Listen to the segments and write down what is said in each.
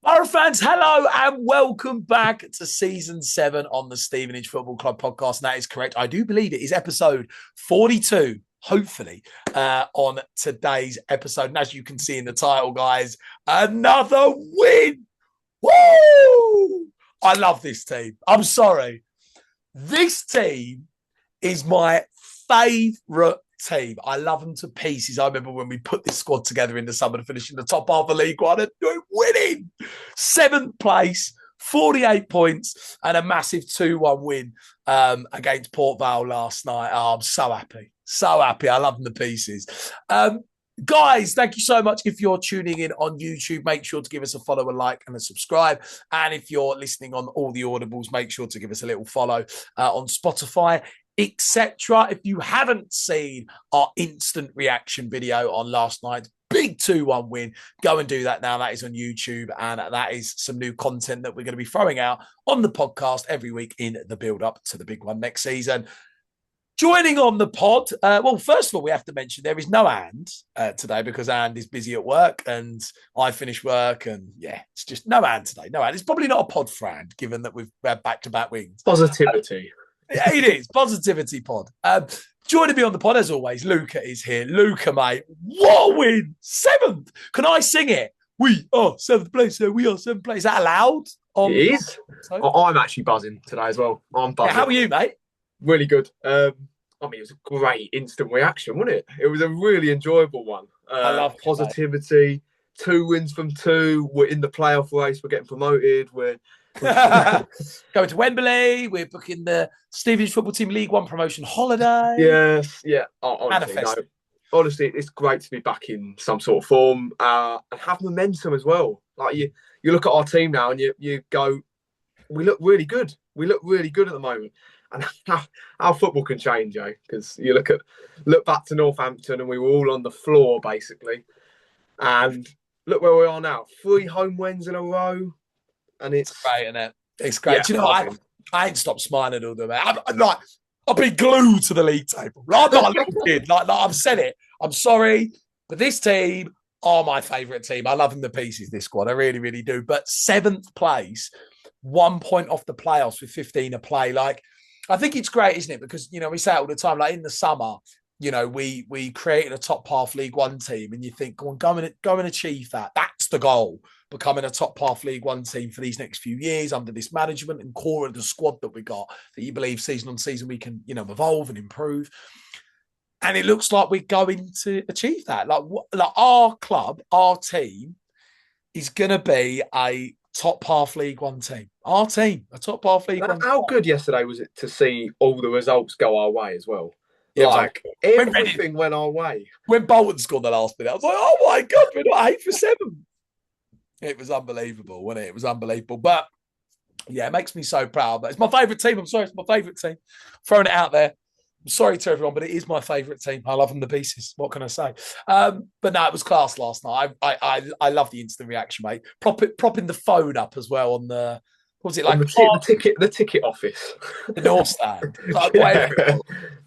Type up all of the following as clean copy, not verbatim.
Borough fans, hello and welcome back to season 7 on the Stevenage Football Club podcast. And that is correct. I do believe it is episode 42, hopefully, on today's episode. And as you can see in the title, guys, another win. Woo! I love this team. I'm sorry. This team is my favourite team. I love them to pieces. I remember when we put this squad together in the summer to finish in the top half of League One and winning 7th place, 48 points, and a massive 2-1 win against Port Vale last night. Oh, I'm so happy. So happy. I love them to pieces. Guys, thank you so much. If you're tuning in on YouTube, make sure to give us a follow, a like, and a subscribe. And if you're listening on all the audibles, make sure to give us a little follow on Spotify, etc. If you haven't seen our instant reaction video on last night's big 2-1 win, go and do that now. That is on YouTube, and that is some new content that we're going to be throwing out on the podcast every week in the build-up to the big one next season. Joining on the pod, well, first of all, we have to mention there is no And today because And is busy at work and I finished work, and yeah, it's just no And today. No And. It's probably not a pod for And, given that we've had back-to-back wins. Positivity. Yeah, it is. Positivity pod. Joining me on the pod, as always, Luca is here. Luca, mate, what a win! 7th. Can I sing it? We are 7th place, so we are 7th place. Is that allowed? It is. I'm actually buzzing today as well. I'm buzzing. Yeah, how are you, mate? Really good. It was a great instant reaction, wasn't it? It was a really enjoyable one. I love positivity. 2 wins from 2. We're in the playoff race. We're getting promoted. We're going to Wembley. We're booking the Stevenage football team League One promotion holiday. Yes, yeah. Honestly, it's great to be back in some sort of form and have momentum as well. Like you look at our team now and you go, we look really good. We look really good at the moment. And how football can change, because you look back to Northampton and we were all on the floor basically, and look where we are now. 3 home wins in a row. And it's great, isn't it? It's great. Yeah, do you know, I ain't stopped smiling all the way. I've been glued to the league table. I'm not a little kid. I've said it. I'm sorry, but this team are my favourite team. I love them to pieces, this squad. I really, really do. But 7th place, 1 point off the playoffs with 15 to play. I think it's great, isn't it? Because, we say it all the time, in the summer, we created a top half League One team, and you think, go and achieve that. That's the goal. Becoming a top half League One team for these next few years under this management and core of the squad that we got, that you believe season on season we can, evolve and improve. And it looks like we're going to achieve that. Our club, our team is going to be a top half League One team. Our team, a top half League One. How good yesterday was it to see all the results go our way as well? Yeah, everything went our way. When Bolton scored the last minute, I was like, oh my God, we're not 8 for 7. It was unbelievable, wasn't it? It was unbelievable. But, yeah, it makes me so proud. But it's my favourite team. I'm sorry, it's my favourite team. Throwing it out there. I'm sorry to everyone, but it is my favourite team. I love them to pieces. What can I say? But no, it was class last night. I love the instant reaction, mate. Propping the phone up as well on the... What was it like? The ticket office. The North Stand.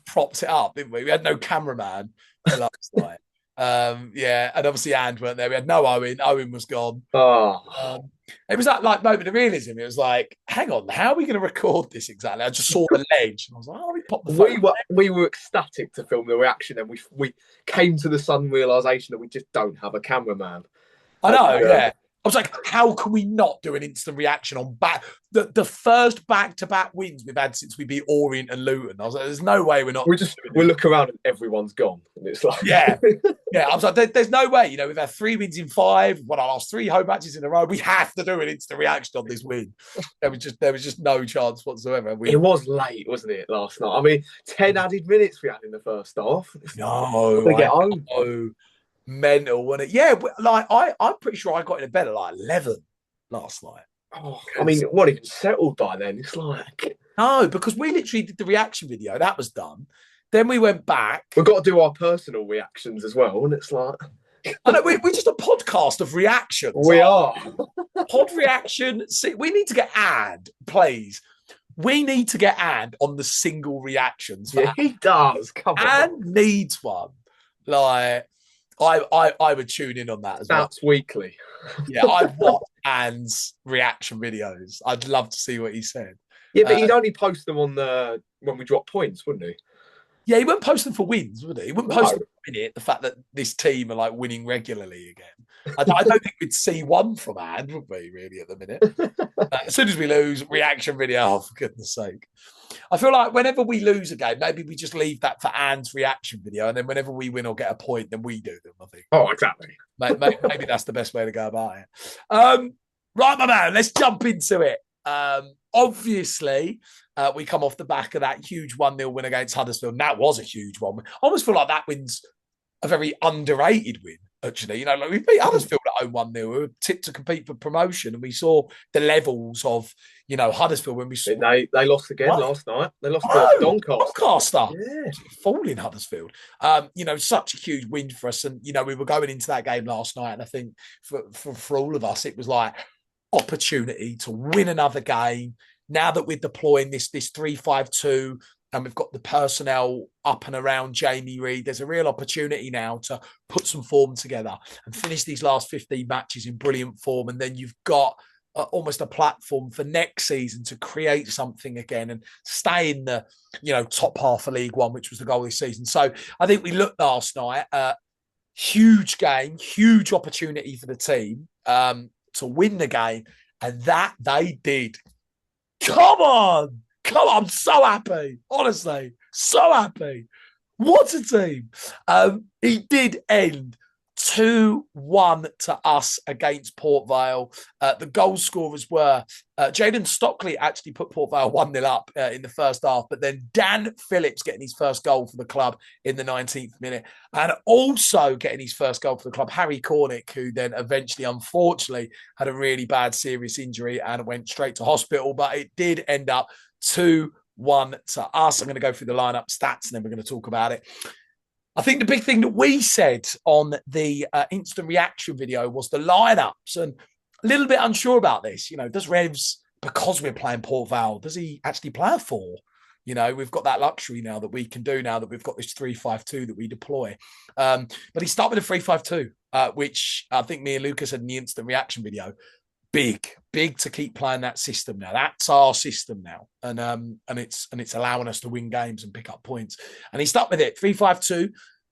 Propped it up, didn't we? We had no cameraman last night. And obviously And weren't there. We had no Owen. Owen was gone. It was that moment of realism. It was like, hang on, how are we going to record this exactly? I just saw the ledge. And I was like, we popped the phone. We were ecstatic to film the reaction, and we came to the sudden realisation that we just don't have a cameraman. I know, yeah. I was like, how can we not do an instant reaction on the first back-to-back wins we've had since we beat Orient and Luton? I was like, there's no way we're not. We look around and everyone's gone. And it's like... Yeah. I was like, there's no way. We've had 3 wins in 5. Our last 3 home matches in a row. We have to do an instant reaction on this win. There was just no chance whatsoever. It was late, wasn't it, last night? 10 added minutes we had in the first half. No. We get home. Mental, wasn't it? Yeah, I'm pretty sure I got in bed at 11 last night. What even settled by then? It's like... No, because we literally did the reaction video. That was done. Then we went back. We've got to do our personal reactions as well, and it's like... I know, we're just a podcast of reactions. We are. Pod reaction. See, we need to get Ad, please. We need to get Ad on the single reactions. Yeah, he does. Come on. And needs one. I would tune in on that as well. Stats weekly. Yeah, I'd watch Anne's reaction videos. I'd love to see what he said. Yeah, but he'd only post them on when we drop points, wouldn't he? Yeah, he wouldn't post them for wins, would he? He wouldn't post them for the fact that this team are like winning regularly again. I don't think we'd see one from Anne, would we, really, at the minute? As soon as we lose, reaction video, oh, for goodness sake. I feel like whenever we lose a game, maybe we just leave that for Anne's reaction video, and then whenever we win or get a point, then we do them, I think. Oh, exactly. Maybe that's the best way to go about it. Right, my man, let's jump into it. Obviously, we come off the back of that huge 1-0 win against Huddersfield, and that was a huge one. I almost feel like that win's a very underrated win, actually. You know, like we beat Huddersfield at home 1-0. We were tipped to compete for promotion, and we saw the levels of, you know, Huddersfield when we saw... They lost again last night. They lost to Doncaster. Yeah. Falling Huddersfield. You know, such a huge win for us. And, you know, we were going into that game last night, and I think for all of us, it was like opportunity to win another game. Now that we're deploying this 3-5-2 and we've got the personnel up and around Jamie Reid, there's a real opportunity now to put some form together and finish these last 15 matches in brilliant form. And then you've got almost a platform for next season to create something again and stay in the, you know, top half of League One, which was the goal this season. So I think we looked last night at huge game, huge opportunity for the team to win the game. And that they did. Come on. I'm so happy. Honestly, so happy. What a team. He did end 2-1 to us against Port Vale. The goal scorers were Jayden Stockley actually put Port Vale 1-0 up in the first half, but then Dan Phillips getting his first goal for the club in the 19th minute, and also getting his first goal for the club, Harry Cornick, who then eventually, unfortunately, had a really bad serious injury and went straight to hospital, but it did end up 2-1 to us. I'm going to go through the lineup stats and then we're going to talk about it. I think the big thing that we said on the instant reaction video was the lineups, and a little bit unsure about this. You know, does Revs, because we're playing Port Vale, does he actually play a 4? You know, we've got that luxury now that we can do now that we've got this 3-5-2 that we deploy. But he started with a 3-5-2, which I think me and Luca said in the instant reaction video. Big to keep playing that system now. That's our system now, and it's allowing us to win games and pick up points. And he stuck with it. 3-5-2.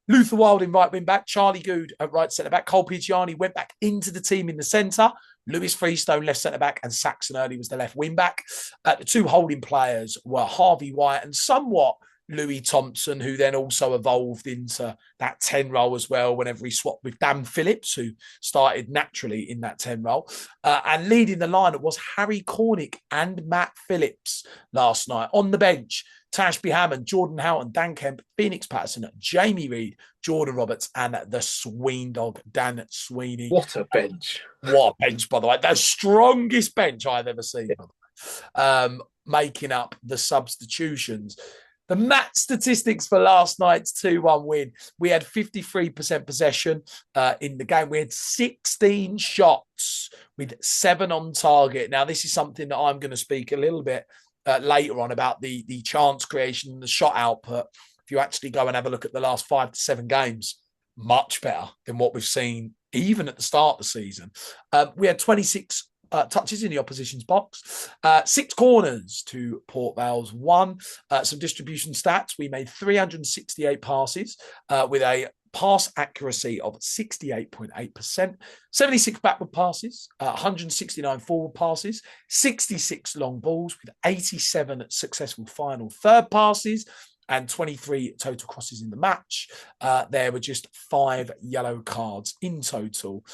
Luther Wilding right wing back, Charlie Good at right centre back, Cole Pigiani went back into the team in the centre. Lewis Freestone left centre back, and Saxon Early was the left wing back. The two holding players were Harvey White and somewhat Louis Thompson, who then also evolved into that 10 role as well whenever he swapped with Dan Phillips, who started naturally in that 10 role. And leading the lineup was Harry Cornick and Matt Phillips last night. On the bench, Tashby Hammond, Jordan Houghton, Dan Kemp, Phoenix Patterson, Jamie Reid, Jordan Roberts, and the Sween dog, Dan Sweeney. What a bench. What a bench, by the way. The strongest bench I've ever seen. Making up the substitutions. The match statistics for last night's 2-1 win. We had 53% possession in the game. We had 16 shots with 7 on target. Now, this is something that I'm going to speak a little bit later on about the chance creation and the shot output. If you actually go and have a look at the last 5 to 7 games, much better than what we've seen even at the start of the season. We had 26 touches in the opposition's box, 6 corners to Port Vale's 1. Some distribution stats. We made 368 passes with a pass accuracy of 68.8%, 76 backward passes, 169 forward passes, 66 long balls with 87 successful final third passes, and 23 total crosses in the match. There were just 5 yellow cards in total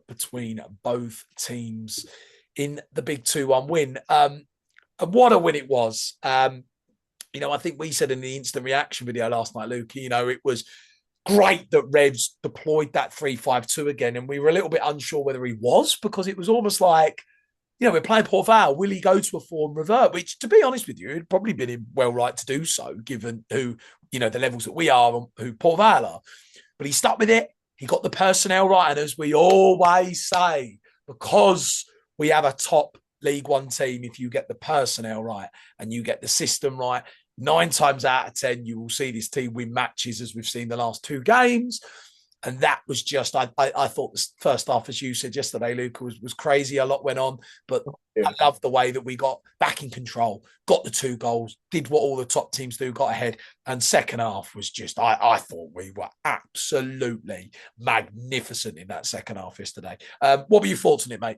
between both teams in the big 2-1 win. And what a win it was. You know, I think we said in the instant reaction video last night, Luke, you know, it was great that Revs deployed that 3-5-2 again. And we were a little bit unsure whether he was, because it was almost like, you know, we're playing Port Vale. Will he go to a form revert? Which, to be honest with you, it'd probably been well right to do so, given who, you know, the levels that we are and who Port Vale are. But he stuck with it. He got the personnel right. And as we always say, because we have a top League One team, if you get the personnel right and you get the system right, 9 times out of 10, you will see this team win matches, as we've seen the last 2 games. And that was just, I thought the first half, as you said yesterday, Luca, was crazy. A lot went on, but I love the way that we got back in control, got the 2 goals, did what all the top teams do, got ahead. And second half was just, I thought we were absolutely magnificent in that second half yesterday. What were your thoughts on it, mate?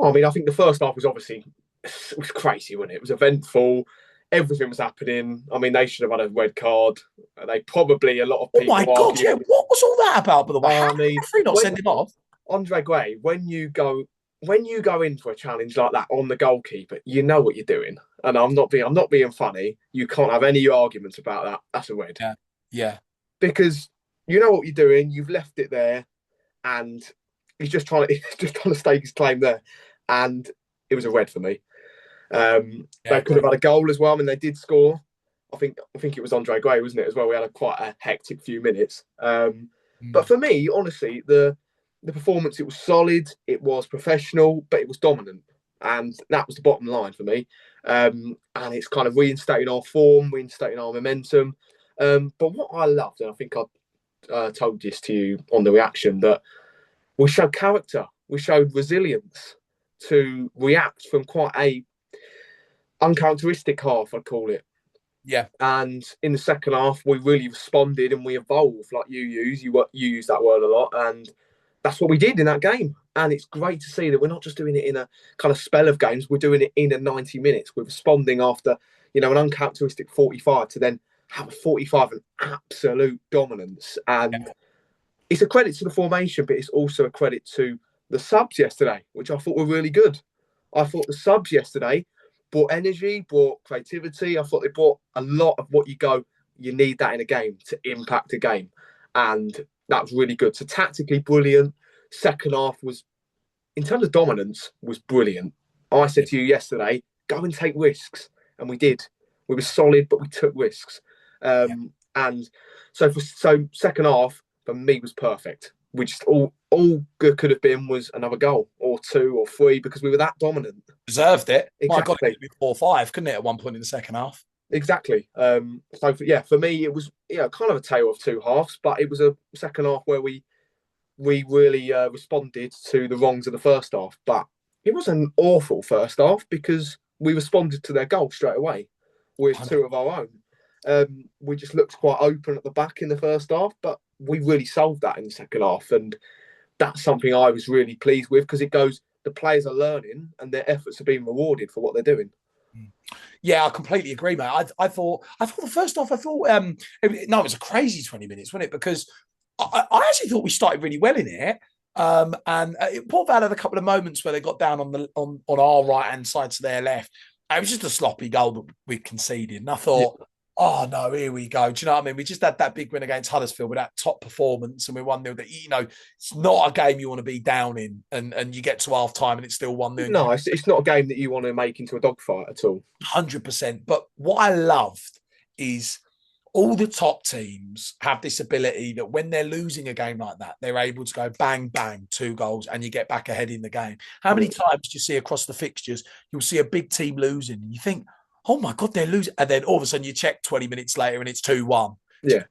I mean, I think the first half was obviously, it was crazy, wasn't it? It was eventful. Everything was happening. I mean, they should have had a red card. They probably, a lot of people. Oh my God, yeah. What was all that about, by the way? How did the referee not send him off? Andre Gray, when you go into a challenge like that on the goalkeeper, you know what you're doing. And I'm not being funny. You can't have any arguments about that. That's a red. Yeah. Because you know what you're doing. You've left it there, and he's just trying to stake his claim there. And it was a red for me. They could have had a goal as well. I mean, they did score. I think it was Andre Gray, wasn't it, as well? We had quite a hectic few minutes. But for me, honestly, the performance, it was solid, it was professional, but it was dominant. And that was the bottom line for me. And it's kind of reinstating our form, reinstating our momentum. But what I loved, and I think I told this to you on the reaction, that we showed character, we showed resilience to react from quite a uncharacteristic half, I'd call it. Yeah. And in the second half, we really responded and we evolved, like you use that word a lot. And that's what we did in that game. And it's great to see that we're not just doing it in a kind of spell of games. We're doing it in a 90 minutes. We're responding after, an uncharacteristic 45 to then have a 45 and absolute dominance. And it's a credit to the formation, but it's also a credit to the subs yesterday, which I thought were really good. I thought the subs yesterday brought energy, brought creativity. I thought they brought a lot of what you need that in a game to impact a game. And that was really good. So tactically brilliant. Second half was, in terms of dominance, was brilliant. I said to you yesterday, go and take risks. And we did. We were solid, but we took risks. And so second half, for me, was perfect. We just all good could have been was another goal or 2 or 3 because we were that dominant. Deserved it. Exactly. My God, it could be 4-5, couldn't it, at one point in the second half? Exactly. For me, it was kind of a tale of 2 halves, but it was a second half where we really responded to the wrongs of the first half. But it was an awful first half because we responded to their goal straight away with 2 of our own. We just looked quite open at the back in the first half, but we really solved that in the second half. And that's something I was really pleased with because it goes, the players are learning and their efforts are being rewarded for what they're doing. Yeah, I completely agree, mate. I thought the first half, it was a crazy 20 minutes, wasn't it? Because I actually thought we started really well in it. And Port Vale had a couple of moments where they got down on our right hand side to their left. It was just a sloppy goal that we conceded. And I thought, oh no, here we go. Do you know what I mean? We just had that big win against Huddersfield with that top performance, and we 1-0. That it's not a game you want to be down in, and you get to half time and it's still 1-0. No, it's not a game that you want to make into a dogfight at all. 100%. But what I loved is all the top teams have this ability that when they're losing a game like that, they're able to go bang, bang, 2 goals, and you get back ahead in the game. How many times do you see across the fixtures, you'll see a big team losing, and you think, oh my God, they're losing. And then all of a sudden you check 20 minutes later and it's 2-1. Yeah.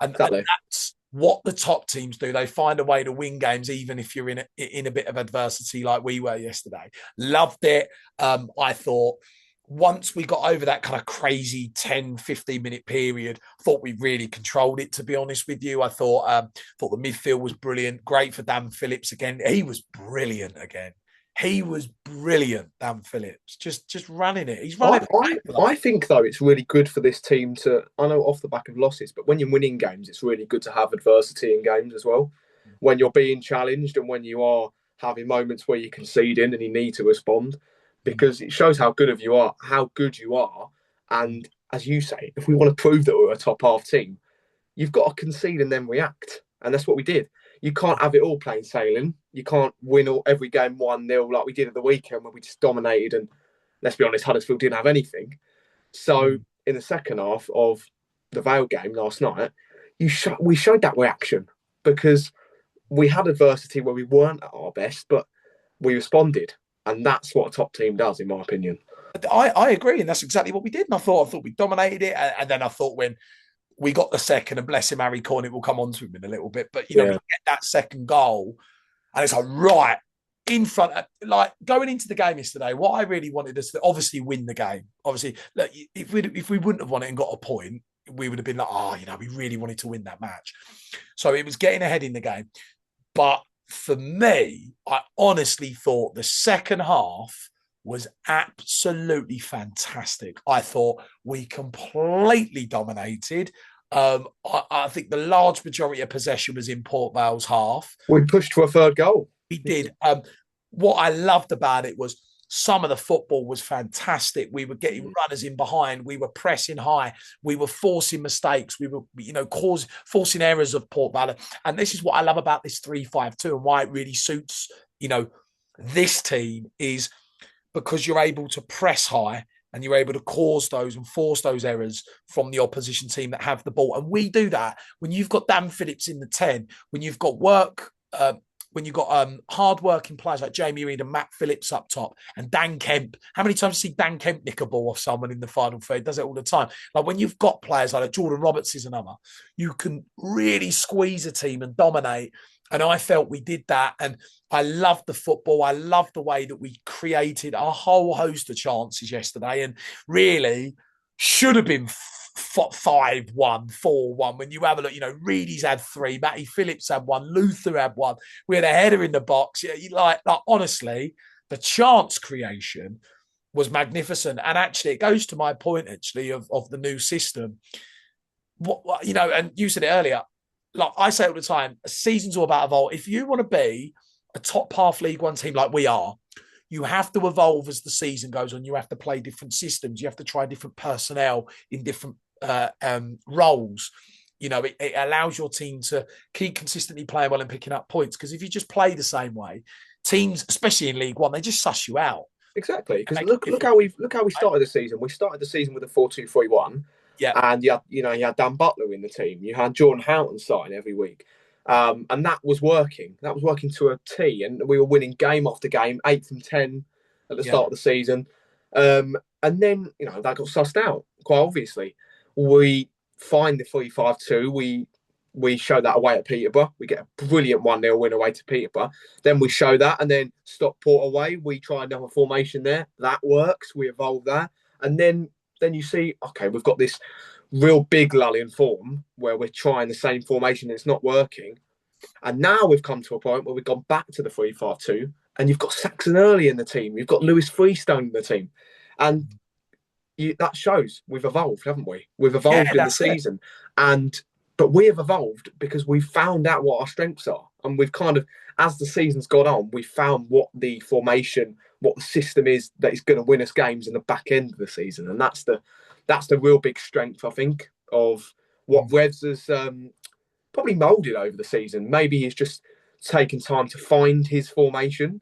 And that's what the top teams do. They find a way to win games, even if you're in a bit of adversity like we were yesterday. Loved it. I thought once we got over that kind of crazy 10, 15-minute period, thought we really controlled it, to be honest with you. I thought the midfield was brilliant. Great for Dan Phillips again. He was brilliant again. He was brilliant, Dan Phillips, just running it. He's running it. I think, though, it's really good for this team to, I know off the back of losses, but when you're winning games, it's really good to have adversity in games as well. When you're being challenged and when you are having moments where you're conceding and you need to respond, because it shows how good you are. And as you say, if we want to prove that we're a top half team, you've got to concede and then react. And that's what we did. You can't have it all plain sailing. You can't win every game 1-0 like we did at the weekend when we just dominated. And let's be honest, Huddersfield didn't have anything. So in the second half of the Vale game last night, we showed that reaction because we had adversity where we weren't at our best, but we responded. And that's what a top team does, in my opinion. I agree. And that's exactly what we did. And I thought we dominated it. And then I thought when we got the second, and bless him, Harry Cornitt will come on to him in a little bit. But, we get that second goal, and it's like, right in front, like going into the game yesterday, what I really wanted us to obviously win the game. Obviously, look, if we wouldn't have won it and got a point, we would have been like, we really wanted to win that match. So it was getting ahead in the game. But for me, I honestly thought the second half was absolutely fantastic. I thought we completely dominated. I think the large majority of possession was in Port Vale's half. We pushed for a third goal. We did. What I loved about it was some of the football was fantastic. We were getting runners in behind. We were pressing high. We were forcing mistakes. We were, forcing errors of Port Vale. And this is what I love about this 3-5-2 and why it really suits, this team is because you're able to press high and you're able to cause those and force those errors from the opposition team that have the ball. And we do that when you've got Dan Phillips in the 10, when you've got when you've got hard-working players like Jamie Reid and Matt Phillips up top and Dan Kemp. How many times do you see Dan Kemp nick a ball off someone in the final third? He does it all the time. Like when you've got players like Jordan Roberts is another, you can really squeeze a team and dominate. And I felt we did that. And I loved the football. I loved the way that we created a whole host of chances yesterday and really should have been 5-1, 4-1. When you have a look, Reedy's had 3, Matty Phillips had 1, Luther had 1. We had a header in the box. Like honestly, the chance creation was magnificent. And actually, it goes to my point actually of the new system. And you said it earlier. Like I say all the time, a season's all about evolve. If you want to be a top half League One team like we are, you have to evolve as the season goes on. You have to play different systems. You have to try different personnel in different roles. It allows your team to keep consistently playing well and picking up points. Because if you just play the same way, teams, especially in League One, they just suss you out. Exactly. Because look how we started the season. We started the season with a 4-2-3-1. Yeah. And you had Dan Butler in the team. You had Jordan Houghton starting every week. And that was working. That was working to a T. And we were winning game after game, 8 from 10 at the start of the season. And then, that got sussed out, quite obviously. We find the 3-5-2. We show that away at Peterborough. We get a brilliant 1-0 win away to Peterborough. Then we show that and then Stockport away. We try another formation there. That works. We evolve that. And then you see, okay, we've got this real big lull in form where we're trying the same formation and it's not working. And now we've come to a point where we've gone back to the 3-5-2 and you've got Saxon Early in the team. You've got Lewis Freestone in the team. And that shows we've evolved, haven't we? We've evolved in the season. But we have evolved because we've found out what our strengths are. And we've kind of, as the season's gone on, we've found what the formation, what the system is that is going to win us games in the back end of the season. And that's the real big strength, I think, of what Revs has probably moulded over the season. Maybe he's just taken time to find his formation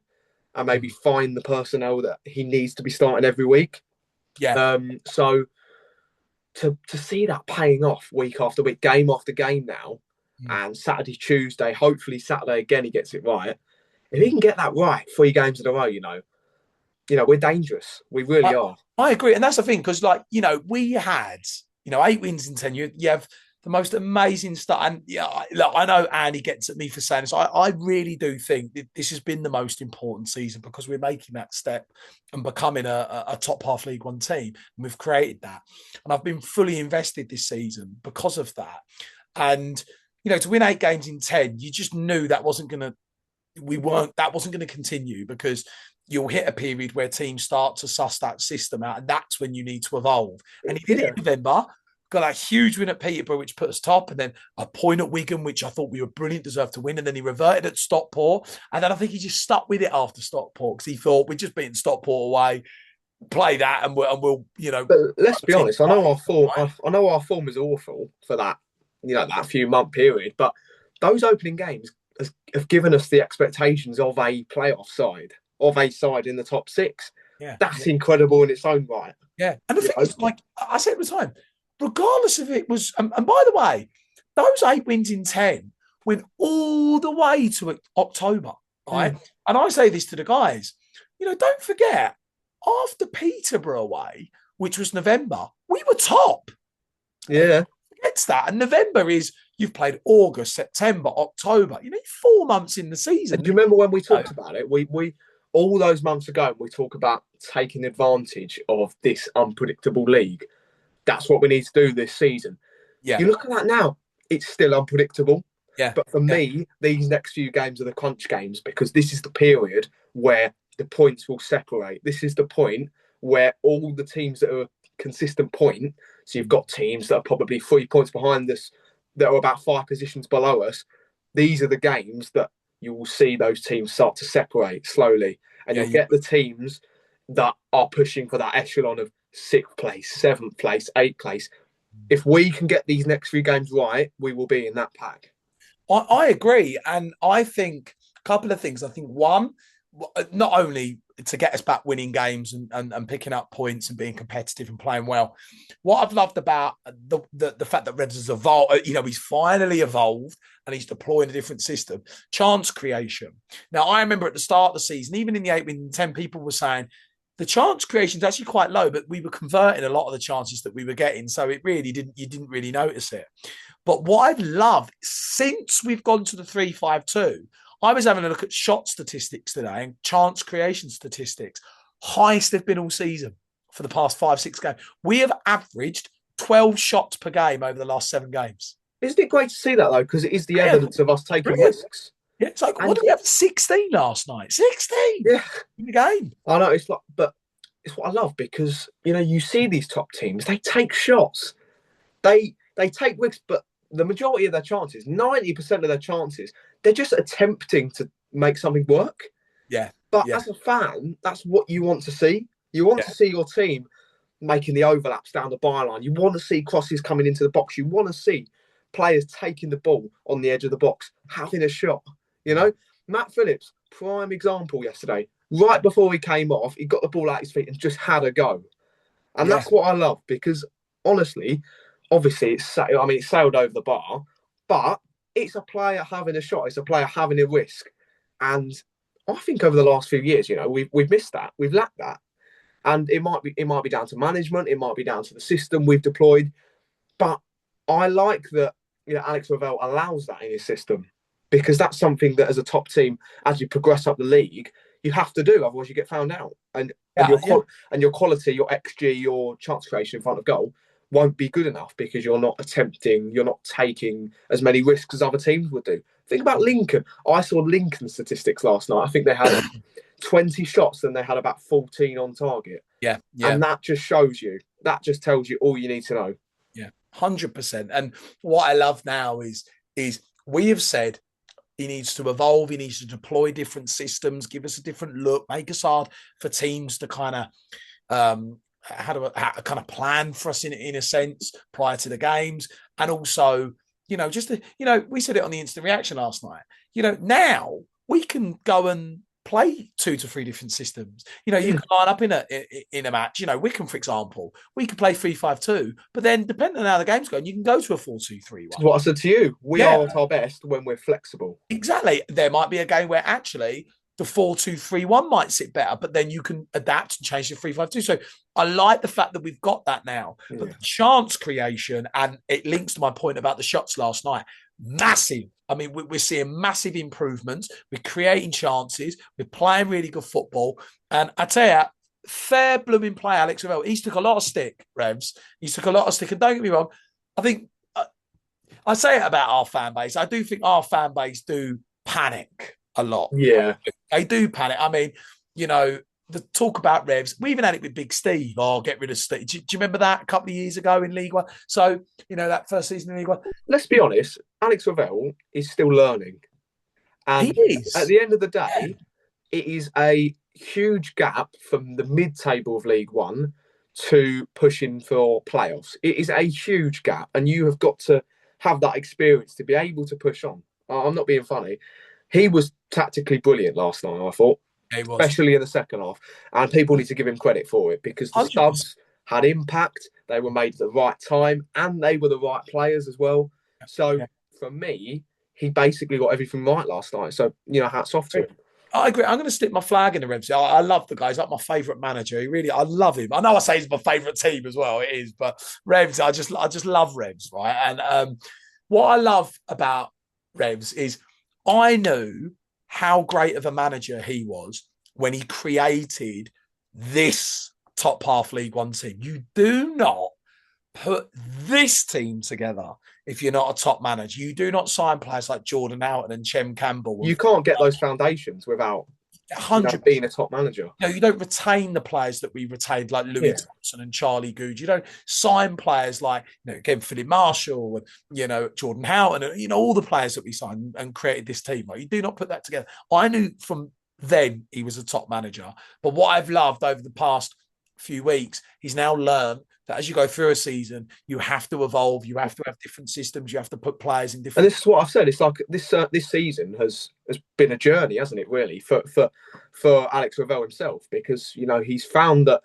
and maybe find the personnel that he needs to be starting every week. Yeah. So to see that paying off week after week, game after game now, and Saturday, Tuesday, hopefully Saturday again he gets it right. If he can get that right 3 games in a row, we're dangerous. We really are. I agree. And that's the thing, because we had, 8 wins in 10. You have the most amazing stuff. And I know Andy gets at me for saying this. I really do think that this has been the most important season because we're making that step and becoming a top half League One team. And we've created that. And I've been fully invested this season because of that. And, to win 8 games in 10, you just knew that wasn't going to continue because you'll hit a period where teams start to suss that system out. And that's when you need to evolve. And he did it in November. Got a huge win at Peterborough, which put us top, and then a point at Wycombe, which I thought we were brilliant, deserved to win, and then he reverted at Stockport, and then I think he just stuck with it after Stockport because he thought we're just beating Stockport away, play that, and we'll. But let's be honest, I know our form is awful for that, that few month period, but those opening games have given us the expectations of a playoff side, of a side in the top 6. Yeah, that's incredible in its own right. Yeah, and the thing is, like I said at the time, regardless of it was, and by the way, those 8 wins in 10 went all the way to October, right? And I say this to the guys, don't forget, after Peterborough away, which was November, we were top. Yeah. gets that. And November is you've played August, September, October. 4 months in the season. And do you remember when we talked about it? We all those months ago, we talk about taking advantage of this unpredictable league. That's what we need to do this season. Yeah. You look at that now, it's still unpredictable. Yeah. But for me, these next few games are the crunch games, because this is the period where the points will separate. This is the point where all the teams that are consistent point, so you've got teams that are probably 3 points behind us, that are about 5 positions below us. These are the games that you will see those teams start to separate slowly. And you'll get the teams that are pushing for that echelon of 6th place, 7th place, 8th place. If we can get these next few games right, we will be in that pack. I agree. And I think a couple of things. I think one, not only to get us back winning games and picking up points and being competitive and playing well. What I've loved about the fact that Reds has evolved, he's finally evolved and he's deploying a different system. Chance creation. Now, I remember at the start of the season, even in the 8 win 10, people were saying the chance creation is actually quite low, but we were converting a lot of the chances that we were getting. So you didn't really notice it. But what I've loved since we've gone to the 3-5-2, I was having a look at shot statistics today and chance creation statistics. Highest they've been all season for the past 5-6 games. We have averaged 12 shots per game over the last 7 games. Isn't it great to see that, though? Because it is the evidence of us taking risks. Yeah, it's like, what did we have? 16 last night? 16? Yeah. In the game. I know, but it's what I love, because, you see these top teams, they take shots. They take risks, but the majority of their chances, 90% of their chances, they're just attempting to make something work. Yeah. But as a fan, that's what you want to see. You want to see your team making the overlaps down the byline. You want to see crosses coming into the box. You want to see players taking the ball on the edge of the box, having a shot. Matt Phillips, prime example yesterday. Right before he came off, he got the ball at his feet and just had a go. And that's what I love, because honestly, obviously, it sailed over the bar, but it's a player having a shot. It's a player having a risk. And I think over the last few years, we've missed that. We've lacked that. And it might be down to management. It might be down to the system we've deployed. But I like that, Alex Ravel allows that in his system, because that's something that as a top team, as you progress up the league, you have to do. Otherwise, you get found out. And your quality, your XG, your chance creation in front of goal won't be good enough, because you're not taking as many risks as other teams would do. Think about Lincoln. I saw Lincoln statistics last night. I think they had 20 shots and they had about 14 on target. Yeah. And that just shows you, that just tells you all you need to know. Yeah, 100%. And what I love now is we have said he needs to evolve. He needs to deploy different systems, give us a different look, make us hard for teams to kind of how to plan for us in a sense prior to the games. And also, we said it on the instant reaction last night. Now we can go and play 2 to 3 different systems. You can line up in a match. Wycombe, for example, we could play 3-5-2, but then depending on how the game's going, you can go to a 4-2-3-1. What I said to you, we are at our best when we're flexible. Exactly. There might be a game where actually the 4-2-3-1 might sit better, but then you can adapt and change to 3-5-2. So I like the fact that we've got that now. But the chance creation, and it links to my point about the shots last night, massive. I mean, we're seeing massive improvements. We're creating chances. We're playing really good football. And I tell you, fair blooming play, Alex Ravel. He's took a lot of stick, Revs. He's took a lot of stick. And don't get me wrong, I think I say it about our fan base. I do think our fan base do panic a lot. Yeah. They do panic. I mean, the talk about Revs, we even had it with Big Steve. Oh, get rid of Steve. Do you remember that a couple of years ago in League One? So, that first season in League One. Let's be honest, Alex Ravel is still learning. And he is. At the end of the day, it is a huge gap from the mid-table of League One to pushing for playoffs. It is a huge gap, and you have got to have that experience to be able to push on. I'm not being funny. He was tactically brilliant last night, I thought. Especially in the second half. And people need to give him credit for it, because the 100%. Subs had impact. They were made at the right time, and they were the right players as well. So for me, he basically got everything right last night. So, hats off to him. I agree. I'm going to stick my flag in the Revs. I love the guy. He's like my favourite manager. I love him. I know I say he's my favourite team as well. It is, but Revs, I just love Revs, right? And what I love about Revs is I knew how great of a manager he was when he created this top half League One team. You do not put this team together if you're not a top manager. You do not sign players like Jordan Houghton and Chem Campbell. You can't get those foundations without 100 being a top manager. You don't retain the players that we retained, like Louis Thompson and Charlie Goode. You don't sign players like, again, Philip Marshall and, Jordan Houghton and, all the players that we signed and created this team. Right? You do not put that together. I knew from then he was a top manager. But what I've loved over the past few weeks, he's now learned that as you go through a season, you have to evolve. You have to have different systems. You have to put players in different. And this is what I've said. It's like this season has been a journey, hasn't it? Really, for Alex Ravel himself, because he's found that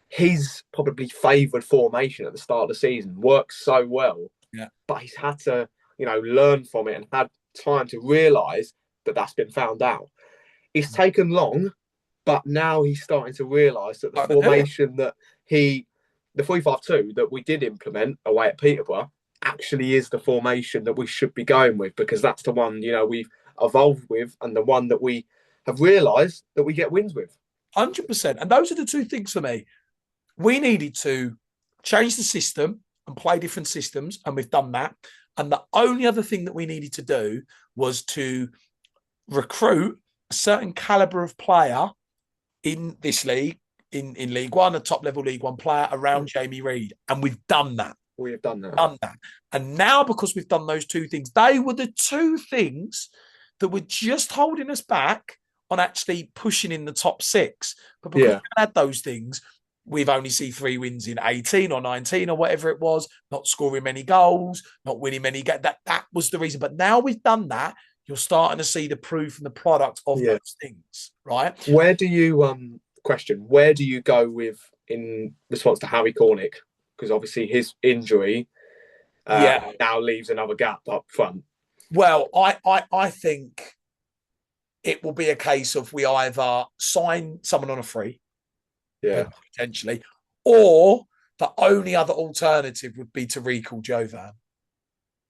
his probably favoured formation at the start of the season works so well. Yeah. But he's had to learn from it and had time to realise that that's been found out. It's taken long, but now he's starting to realise that the formation that the 3-5-2 that we did implement away at Peterborough actually is the formation that we should be going with, because that's the one, we've evolved with and the one that we have realised that we get wins with. 100%. And those are the two things for me. We needed to change the system and play different systems, and we've done that. And the only other thing that we needed to do was to recruit a certain calibre of player in this league, in League One, a top-level League One player around Jamie Reid. And we've done that. We have done that. And now, because we've done those two things, they were the two things that were just holding us back on actually pushing in the top six. But because we had those things, we've only seen 3 wins in 18 or 19 or whatever it was, not scoring many goals, not winning many games. That was the reason. But now we've done that, you're starting to see the proof and the product of those things, right? Where do you... Question, where do you go with in response to Harry Cornick? Because obviously his injury now leaves another gap up front. Well, I think it will be a case of we either sign someone on a free, potentially, or the only other alternative would be to recall Jovan.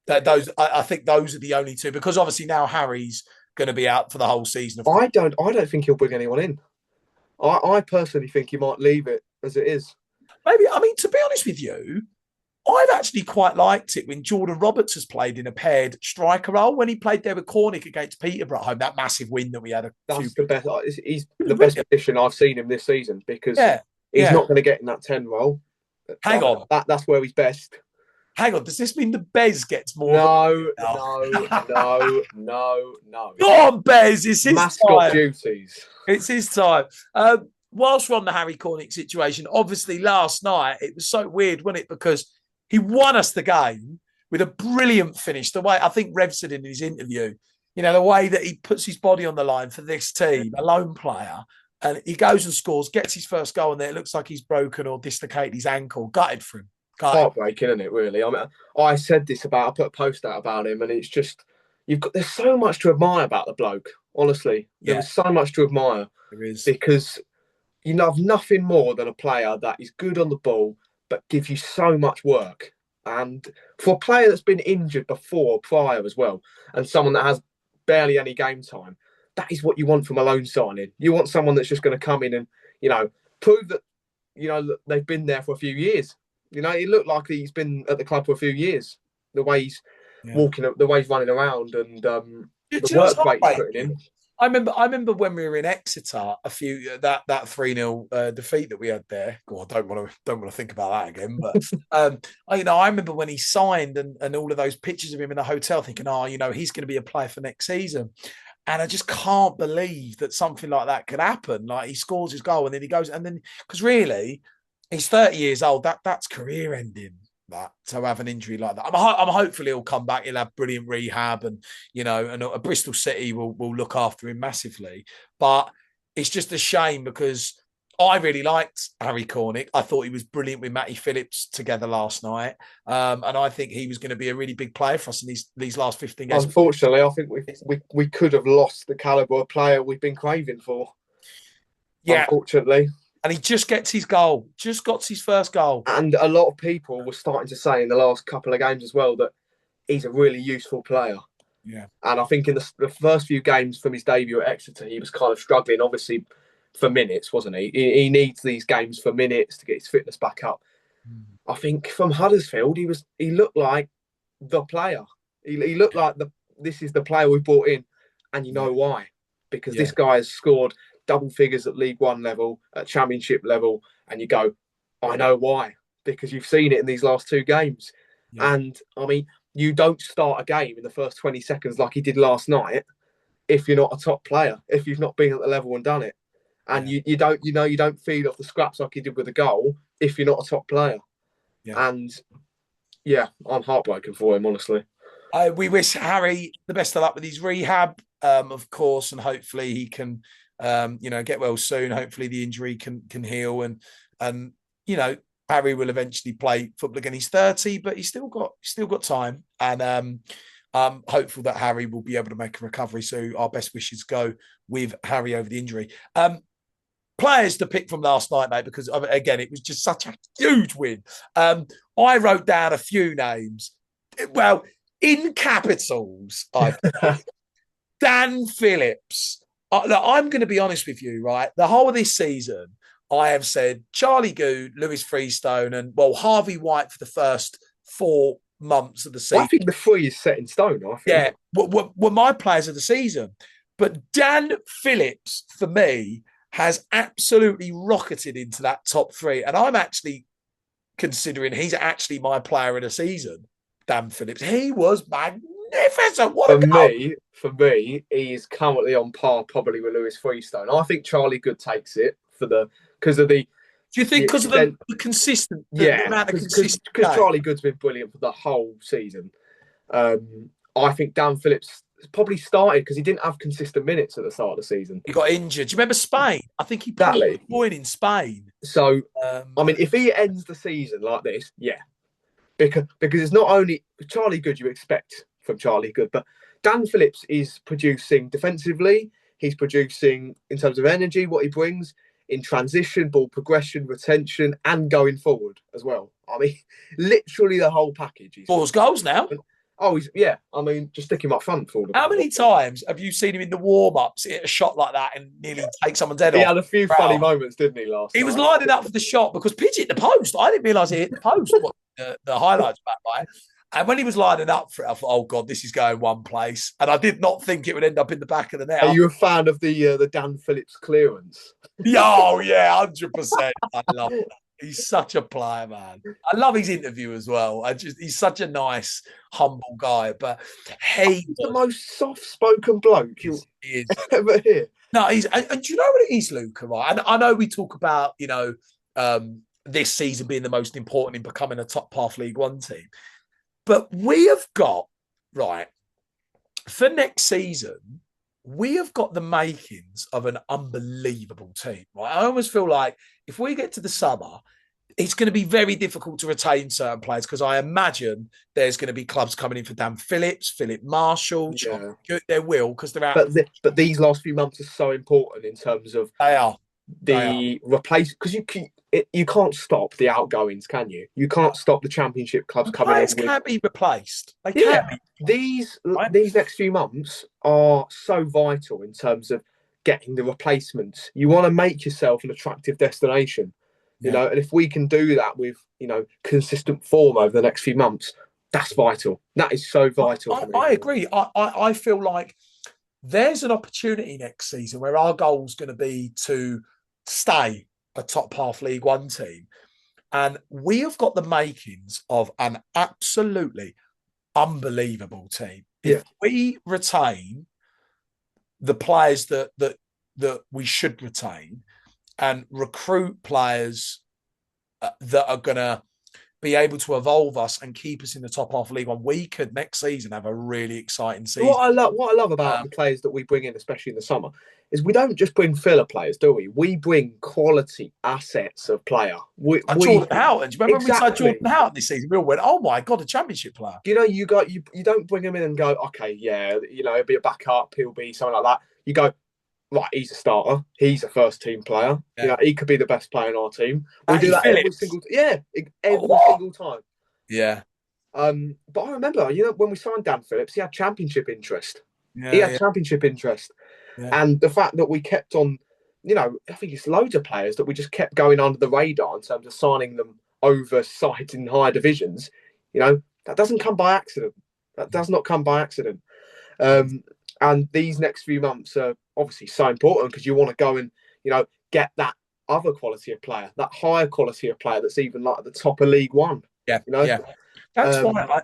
I think those are the only two, because obviously now Harry's going to be out for the whole season. I don't think he'll bring anyone in. I personally think he might leave it as it is. Maybe, to be honest with you, I've actually quite liked it when Jordan Roberts has played in a paired striker role. When he played there with Cornick against Peterborough at home, that massive win that we had. That's the best. He's the best position I've seen him this season, because he's not going to get in that 10 role. Hang on. That's where he's best. Hang on, does this mean the Bez gets more? No. Go on, Bez, it's his mascot time. Duties. It's his time. Whilst we're on the Harry Cornick situation, obviously last night it was so weird, wasn't it? Because he won us the game with a brilliant finish. The way, I think Rev said in his interview, the way that he puts his body on the line for this team, a lone player, and he goes and scores, gets his first goal, and then it looks like he's broken or dislocated his ankle. Gutted for him. Heartbreaking, isn't it, really? I said this I put a post out about him, and it's just, there's so much to admire about the bloke, honestly. There's so much to admire. There is. Because you have nothing more than a player that is good on the ball, but gives you so much work. And for a player that's been injured prior as well, and someone that has barely any game time, that is what you want from a loan signing. You want someone that's just going to come in and, prove that, they've been there for a few years. It looked like he's been at the club for a few years. The way he's walking, the way he's running around, and the work rate he's putting in. I remember when we were in Exeter that 3-0 defeat that we had there. God, I don't want to think about that again. But I remember when he signed and all of those pictures of him in the hotel, thinking, he's going to be a player for next season. And I just can't believe that something like that could happen. Like, he scores his goal and then he goes, and then, because really, he's 30 years old. That's career ending. To have an injury like that, I'm hopefully he'll come back. He'll have brilliant rehab, and a Bristol City will look after him massively. But it's just a shame, because I really liked Harry Cornick. I thought he was brilliant with Matty Phillips together last night. And I think he was going to be a really big player for us in these last 15 games. Unfortunately, I think we could have lost the calibre of player we've been craving for. Yeah. Unfortunately. And he just gets his goal, just got his first goal. And a lot of people were starting to say in the last couple of games as well that he's a really useful player. Yeah. And I think in the first few games from his debut at Exeter, he was kind of struggling, obviously, for minutes, wasn't he? He needs these games for minutes to get his fitness back up. I think from Huddersfield, he looked like the player. He looked like this is the player we brought in, and you know why? Because this guy has scored double figures at League One level, at Championship level, and you go, I know why, because you've seen it in these last two games. Yeah. And I mean, you don't start a game in the first 20 seconds like he did last night if you're not a top player, if you've not been at the level and done it. And you don't feed off the scraps like he did with the goal if you're not a top player. Yeah. And I'm heartbroken for him, honestly. We wish Harry the best of luck with his rehab, of course, and hopefully he can get well soon. Hopefully the injury can heal, and Harry will eventually play football again. He's 30, but he's still got time, and I'm hopeful that Harry will be able to make a recovery. So our best wishes go with Harry over the injury. Players to pick from last night, mate, because again it was just such a huge win. I wrote down a few names. Well, in capitals, Dan Phillips. I'm going to be honest with you, right? The whole of this season, I have said Charlie Goode, Lewis Freestone, and Harvey White for the first 4 months of the season. I think the 3 is set in stone. I think. Yeah, were my players of the season. But Dan Phillips, for me, has absolutely rocketed into that top 3. And I'm actually considering he's actually my player of the season, Dan Phillips. He was magnificent. For me, he is currently on par probably with Lewis Freestone. I think Charlie Goode takes it because of the... Do you think because of the consistent... the amount of consistent... Because Charlie Goode's been brilliant for the whole season. I think Dan Phillips probably started because he didn't have consistent minutes at the start of the season. He got injured. Do you remember Spain? I think he played a point in Spain. So, I mean, if he ends the season like this, because it's not only Charlie Goode you expect from Charlie Goode, but Dan Phillips is producing defensively. He's producing in terms of energy, what he brings in transition, ball progression, retention, and going forward as well. I mean, literally the whole package. Four goals now. Oh, I mean, just stick him up front for them. How many times have you seen him in the warm-ups hit a shot like that and nearly take someone's head off? He had a few funny moments, didn't he, last He was lining up for the shot because Pidge hit the post. I didn't realise he hit the post. The highlights back by. And when he was lining up for it, I thought, oh, God, this is going one place. And I did not think it would end up in the back of the net. Are you a fan of the Dan Phillips clearance? Oh, yeah, 100%. I love that. He's such a player, man. I love his interview as well. He's such a nice, humble guy. But he's the most soft-spoken bloke you'll ever hear. No, and do you know what it is, Luca? Right? And I know we talk about, this season being the most important in becoming a top half League One team. But we have got, right, for next season, we have got the makings of an unbelievable team. Right? I always feel like if we get to the summer, it's going to be very difficult to retain certain players because I imagine there's going to be clubs coming in for Dan Phillips, Philip Marshall. There will because they're out. But these last few months are so important in terms of the replace because you can't stop the outgoings, can you? You can't stop the Championship clubs coming in. Players can't be replaced. They can't be. These next few months are so vital in terms of getting the replacements. You want to make yourself an attractive destination, you know, and if we can do that with, consistent form over the next few months, that's vital. That is so vital. I agree. I feel like there's an opportunity next season where our goal is going to be to stay a top half League One team. And we have got the makings of an absolutely unbelievable team. If we retain the players that we should retain and recruit players that are going to be able to evolve us and keep us in the top half of League One, we could next season have a really exciting season. What I love about the players that we bring in, especially in the summer, is we don't just bring filler players, do we? We bring quality assets of player. Jordan Houghton. Do you remember when we signed Jordan Houghton this season? We all went, "Oh my god, a championship player!" You don't bring him in and go, "Okay, yeah, he'll be a backup, he'll be something like that." You go, right, he's a starter. He's a first team player. Yeah. He could be the best player in our team. We do that every single time. Yeah. But I remember, when we signed Dan Phillips, he had championship interest. Yeah, championship interest. Yeah. And the fact that we kept on, I think it's loads of players that we just kept going under the radar in terms of signing them over sites in higher divisions. That doesn't come by accident. That does not come by accident. And these next few months are obviously so important because you want to go and, get that other quality of player, that higher quality of player that's even like at the top of League One. Yeah. That's why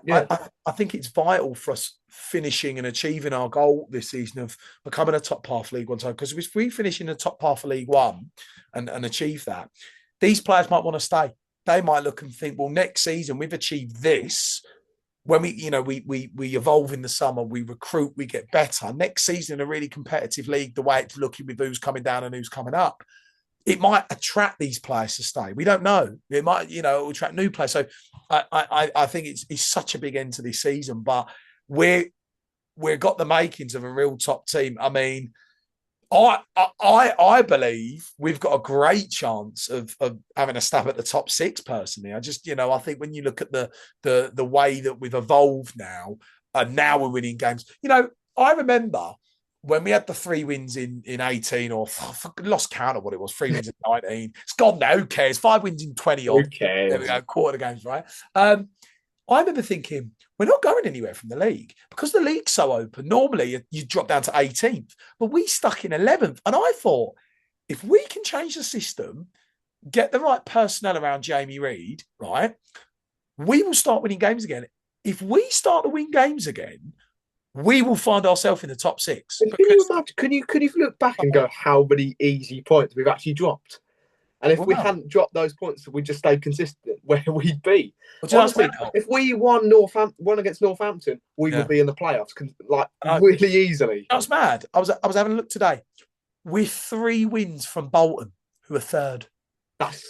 I think it's vital for us finishing and achieving our goal this season of becoming a top half League One side. Because if we finish in the top half of League One and achieve that, these players might want to stay. They might look and think, well, next season we've achieved this. When we evolve in the summer, we recruit, we get better. Next season, in a really competitive league, the way it's looking with who's coming down and who's coming up, it might attract these players to stay. We don't know. It might, attract new players. So I think it's such a big end to this season, but we've got the makings of a real top team. I mean, I believe we've got a great chance of having a stab at the top six. Personally, I think when you look at the way that we've evolved now, and now we're winning games. I remember when we had the 3 wins in 18, or lost count of what it was, 3 wins in 19. It's gone now. Who cares? 5 wins in 20. Who cares? There we go. Quarter games, right? I remember thinking, we're not going anywhere from the league because the league's so open. Normally, you drop down to 18th, but we stuck in 11th. And I thought, if we can change the system, get the right personnel around Jamie Reid, right, we will start winning games again. If we start to win games again, we will find ourselves in the top 6. Can you look back and go how many easy points we've actually dropped? And if we hadn't dropped those points, we just stayed consistent, where we'd be. Honestly, if we won against Northampton, we would be in the playoffs, really easily. That's mad. I was having a look today. We're 3 wins from Bolton, who are 3rd.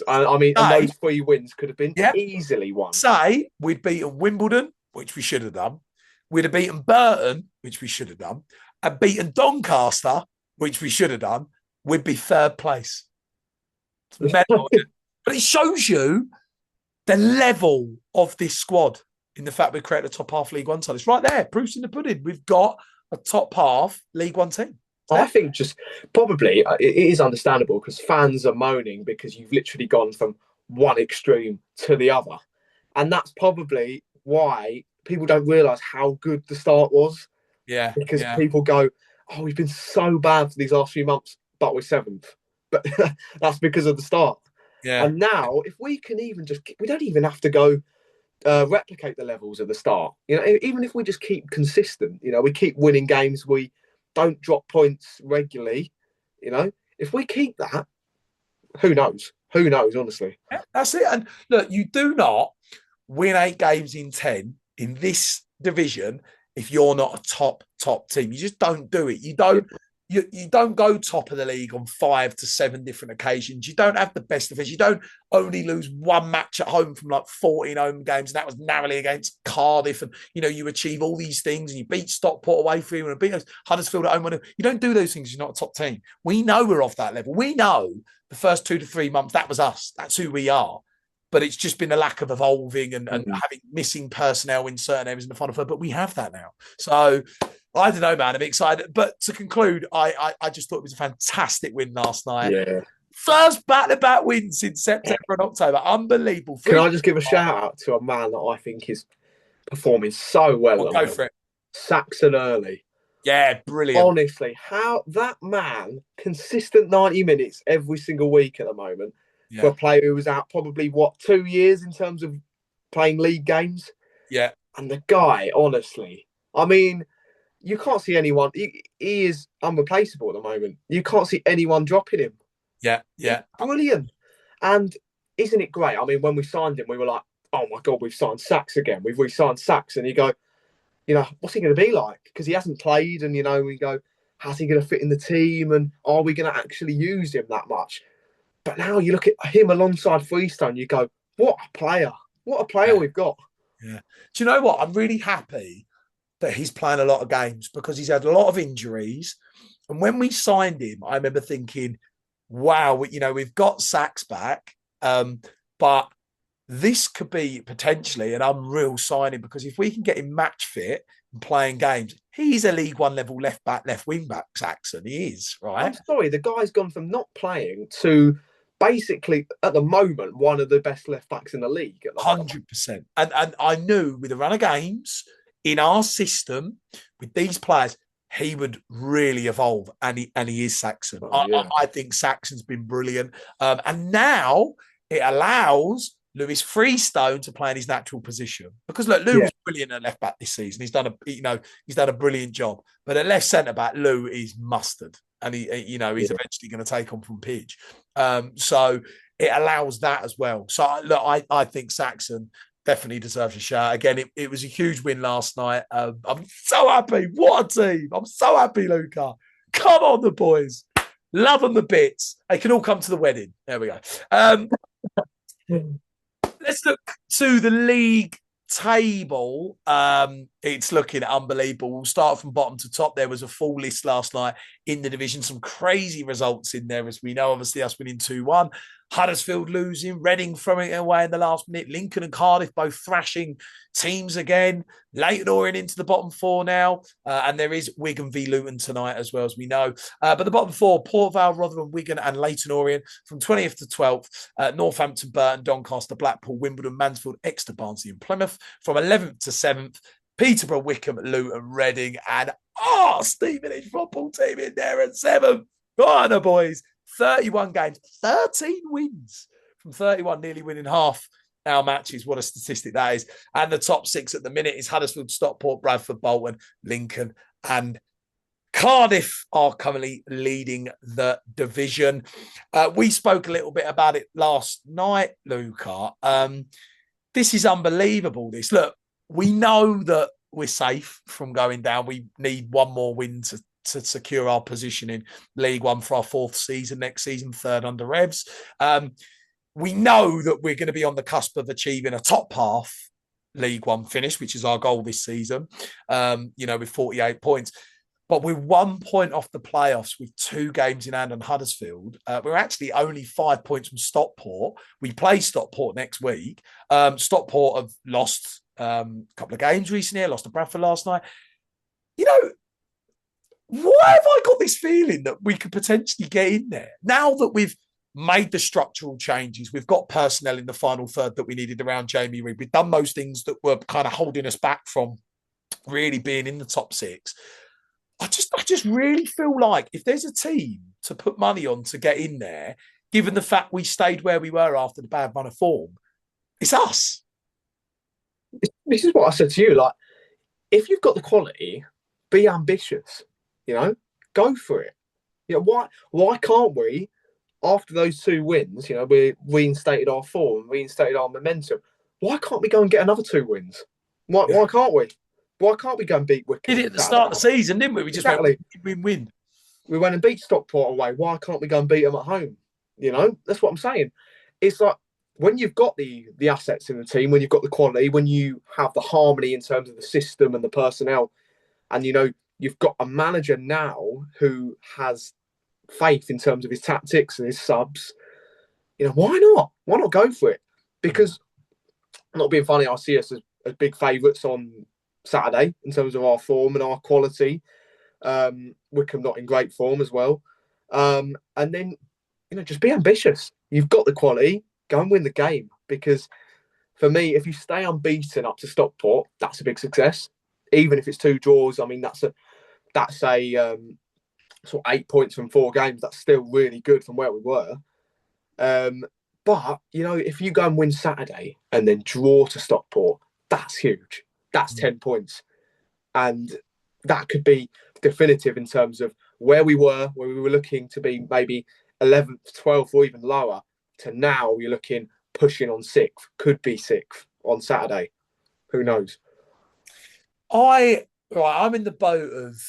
And those 3 wins could have been easily won. Say we'd beaten Wimbledon, which we should have done. We'd have beaten Burton, which we should have done, and beaten Doncaster, which we should have done. We'd be 3rd place. But it shows you the level of this squad in the fact we've created a top half League One side. It's right there, proof's in the pudding. We've got a top half League One team. I think just probably it is understandable because fans are moaning because you've literally gone from one extreme to the other. And that's probably why people don't realise how good the start was. Yeah. Because people go, oh, we've been so bad for these last few months, but we're 7th. But that's because of the start. Yeah. And now, if we can even we don't even have to go replicate the levels of the start. Even if we just keep consistent, we keep winning games, we don't drop points regularly. If we keep that, who knows? Who knows, honestly. Yeah, that's it. And look, you do not win 8 games in 10 in this division if you're not a top team. You just don't do it. You don't go top of the league on 5 to 7 different occasions. You don't have the best defence. You don't only lose 1 match at home from 14 home games. And that was narrowly against Cardiff. And, you achieve all these things and you beat Stockport away 3 and beat Huddersfield at home. You don't do those things. You're not a top team. We know we're off that level. We know the first 2 to 3 months, that was us. That's who we are. But it's just been a lack of evolving and having missing personnel in certain areas in the final third. But we have that now. So I don't know, man. I'm excited. But to conclude, I just thought it was a fantastic win last night. Yeah. First back-to-back win since September and October. Unbelievable. Can I just give a shout-out to a man that I think is performing so well? Go for it. Saxon Early. Yeah, brilliant. Honestly, how that man, consistent 90 minutes every single week at the moment, for a player who was out probably, 2 years in terms of playing league games? Yeah. And the guy, honestly, I mean, you can't see anyone. He is unreplaceable at the moment. You can't see anyone dropping him. Yeah. Brilliant. And isn't it great? I mean, when we signed him, we were like, oh my God, we've signed Sax again. We've re-signed Sax. And you go, what's he going to be like? Because he hasn't played. And, we go, how's he going to fit in the team, and are we going to actually use him that much? But now you look at him alongside Freestone, you go, what a player! What a player we've got. Yeah. Do you know what? I'm really happy that he's playing a lot of games because he's had a lot of injuries. And when we signed him, I remember thinking, wow, we've got Sachs back, but this could be potentially an unreal signing because if we can get him match fit and playing games, he's a League One level left back, left wing back, Saxon. He is, right? I'm sorry, the guy's gone from not playing to basically, at the moment, one of the best left backs in the league. 100%. And I knew with a run of games in our system with these players, he would really evolve, and he is Saxon. Oh, yeah. I think Saxon's been brilliant, and now it allows Lewis Freestone to play in his natural position because look, Lou was brilliant at left back this season. He's done a brilliant job, but at left centre back, Lou is mustard, and he's eventually going to take on from pitch. So it allows that as well. So look, I think Saxon definitely deserves a shout. Again, it was a huge win last night. I'm so happy. What a team. I'm so happy, Luca. Come on, the boys. Love them the bits. They can all come to the wedding. There we go. Let's look to the league table. It's looking unbelievable. We'll start from bottom to top. There was a full list last night in the division. Some crazy results in there, as we know. Obviously, us winning 2-1. Huddersfield losing, Reading throwing it away in the last minute, Lincoln and Cardiff both thrashing teams again, Leyton Orient into the bottom four now, and there is Wigan v Luton tonight as well, as we know. But the bottom four, Port Vale, Rotherham, Wigan and Leyton Orient from 20th to 12th, Northampton, Burton, Doncaster, Blackpool, Wimbledon, Mansfield, Exeter, Barnsley and Plymouth from 11th to 7th, Peterborough, Wycombe, Luton, Reading and Stevenage football team in there at 7th. Go on, the boys. 31 games, 13 wins from 31, nearly winning half our matches. What a statistic that is. And the top 6 at the minute is Huddersfield, Stockport, Bradford, Bolton, Lincoln and Cardiff are currently leading the division. We spoke a little bit about it last night, Luca. This is unbelievable. Look, we know that we're safe from going down. We need one more win to secure our position in League One for our 4th season next season, 3rd under Revs. We know that we're going to be on the cusp of achieving a top half League One finish, which is our goal this season, with 48 points. But we're 1 point off the playoffs with 2 games in hand on Huddersfield. We're actually only 5 points from Stockport. We play Stockport next week. Stockport have lost a couple of games recently. Lost to Bradford last night. Why have I got this feeling that we could potentially get in there now that we've made the structural changes? We've got personnel in the final third that we needed around Jamie Reid. We've done those things that were kind of holding us back from really being in the top 6. I just really feel like if there's a team to put money on to get in there, given the fact we stayed where we were after the bad run of form, it's us. This is what I said to you. Like, if you've got the quality, be ambitious. Go for it. Why can't we, after those 2 wins, we reinstated our form, reinstated our momentum. Why can't we go and get another 2 wins? Why can't we? Why can't we go and beat Wycombe? Did it at the start of the season, didn't we? We just went win. We went and beat Stockport away. Why can't we go and beat them at home? That's what I'm saying. It's like when you've got the assets in the team, when you've got the quality, when you have the harmony in terms of the system and the personnel, and you've got a manager now who has faith in terms of his tactics and his subs. Why not? Why not go for it? Because, not being funny, I see us as big favourites on Saturday in terms of our form and our quality. Wycombe not in great form as well. And then, just be ambitious. You've got the quality. Go and win the game. Because for me, if you stay unbeaten up to Stockport, that's a big success. Even if it's 2 draws, I mean, that's a sort of 8 points from 4 games. That's still really good from where we were. But if you go and win Saturday and then draw to Stockport, that's huge. That's 10 points, and that could be definitive in terms of where we were looking to be maybe 11th, 12th, or even lower. To now, you're looking pushing on 6th, could be 6th on Saturday. Who knows? I'm in the boat of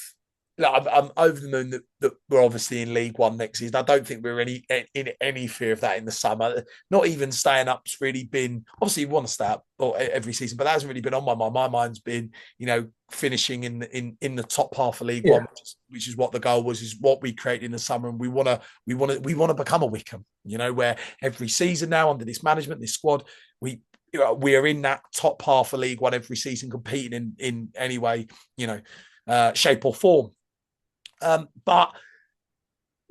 I'm over the moon that we're obviously in League One next season. I don't think we're in any fear of that in the summer. Not even staying up's really been, obviously you want to stay up every season, but that hasn't really been on my mind. My mind's been, finishing in the top half of League One, which is what the goal was, is what we created in the summer, and we want to become a Wycombe. Where every season now under this management, this squad, we are in that top half of League One every season, competing in any way, shape or form. But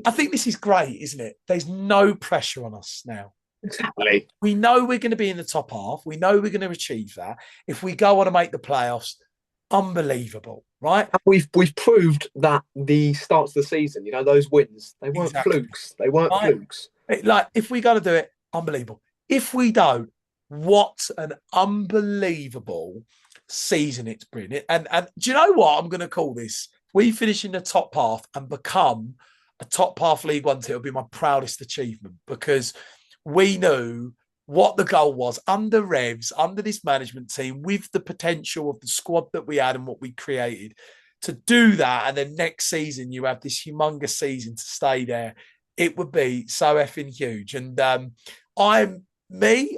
I think this is great, isn't it? There's no pressure on us now. Exactly. We know we're going to be in the top half. We know we're going to achieve that. If we go on to make the playoffs, unbelievable, right? We've proved that the starts of the season, those wins, they weren't flukes. They weren't flukes. Like, if we got to do it, unbelievable. If we don't, what an unbelievable season it's been. And do you know what I'm going to call this? We finish in the top half and become a top half League One team. It'll be my proudest achievement, because we knew what the goal was under Revs, under this management team, with the potential of the squad that we had and what we created to do that. And then next season, you have this humongous season to stay there. It would be so effing huge. And I'm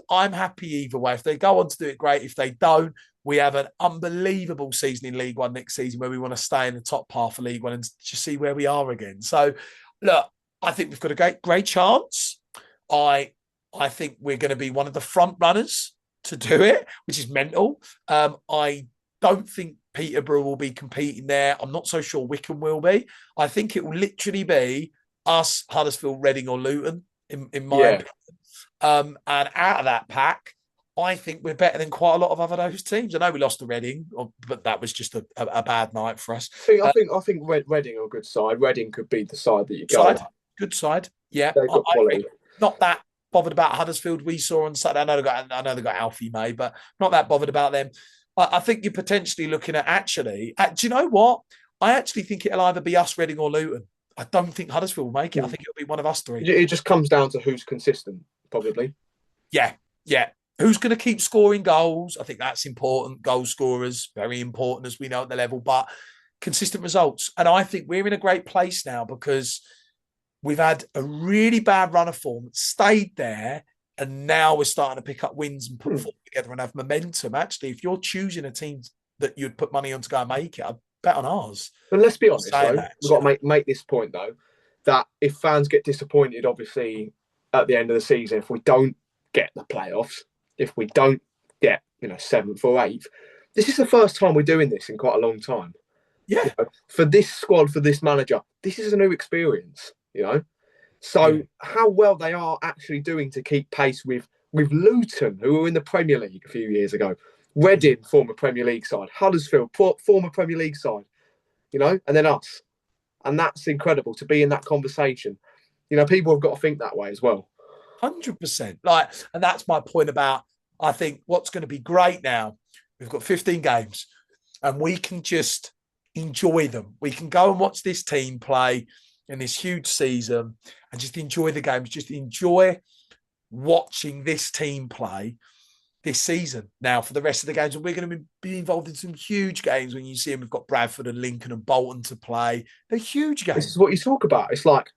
happy either way. If they go on to do it, great. If they don't, we have an unbelievable season in League One next season where we want to stay in the top half of League One and just see where we are again. So, look, I think we've got a great chance. I think we're going to be one of the front runners to do it, which is mental. I don't think Peterborough will be competing there. I'm not so sure Wycombe will be. I think it will literally be us, Huddersfield, Reading or Luton, in my opinion. And out of that pack, I think we're better than quite a lot of other those teams. I know we lost to Reading, but that was just a bad night for us. I think Reading are a good side. Reading could be the side that you go. Good side, yeah. They've got quality. Not that bothered about Huddersfield. We saw on Saturday. I know they got Alfie May, but not that bothered about them. I think you're potentially looking at do you know what? I actually think it'll either be us, Reading or Luton. I don't think Huddersfield will make it. I think it'll be one of us three. It just comes down to who's consistent, probably. Yeah. Who's going to keep scoring goals? I think that's important. Goal scorers, very important, as we know at the level, but consistent results. And I think we're in a great place now because we've had a really bad run of form, stayed there, and now we're starting to pick up wins and put form together and have momentum. Actually, if you're choosing a team that you'd put money on to go and make it, I'd bet on ours. But let's be honest, though, we've got to make this point, though, that if fans get disappointed, obviously, at the end of the season, if we don't get the playoffs, if we don't get, 7th or 8th, this is the first time we're doing this in quite a long time. Yeah. For this squad, for this manager, this is a new experience, So how well they are actually doing to keep pace with Luton, who were in the Premier League a few years ago, Reading, former Premier League side, Huddersfield, former Premier League side, and then us. And that's incredible to be in that conversation. People have got to think that way as well. 100%. And that's my point about, I think what's going to be great now, we've got 15 games and we can just enjoy them. We can go and watch this team play in this huge season and just enjoy the games, just enjoy watching this team play this season. Now, for the rest of the games, we're going to be involved in some huge games. When you see them, we've got Bradford and Lincoln and Bolton to play. They're huge games. This is what you talk about. It's like,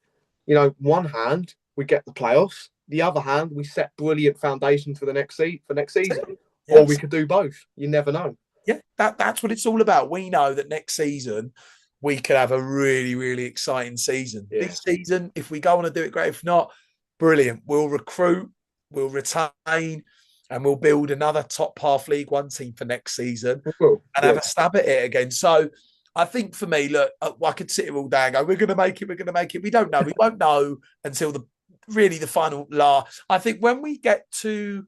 one hand, we get the playoffs. The other hand, we set brilliant foundations for the next season. Yes. Or we could do both. You never know. Yeah, that's what it's all about. We know that next season we could have a really, really exciting season. Yeah. This season, if we go on to do it, great. If not, brilliant. We'll recruit, we'll retain, and we'll build another top half League One team for next season and have a stab at it again. So I think for me, look, I could sit here all day and go, we're going to make it. We don't know. We won't know until the final last. I think when we get to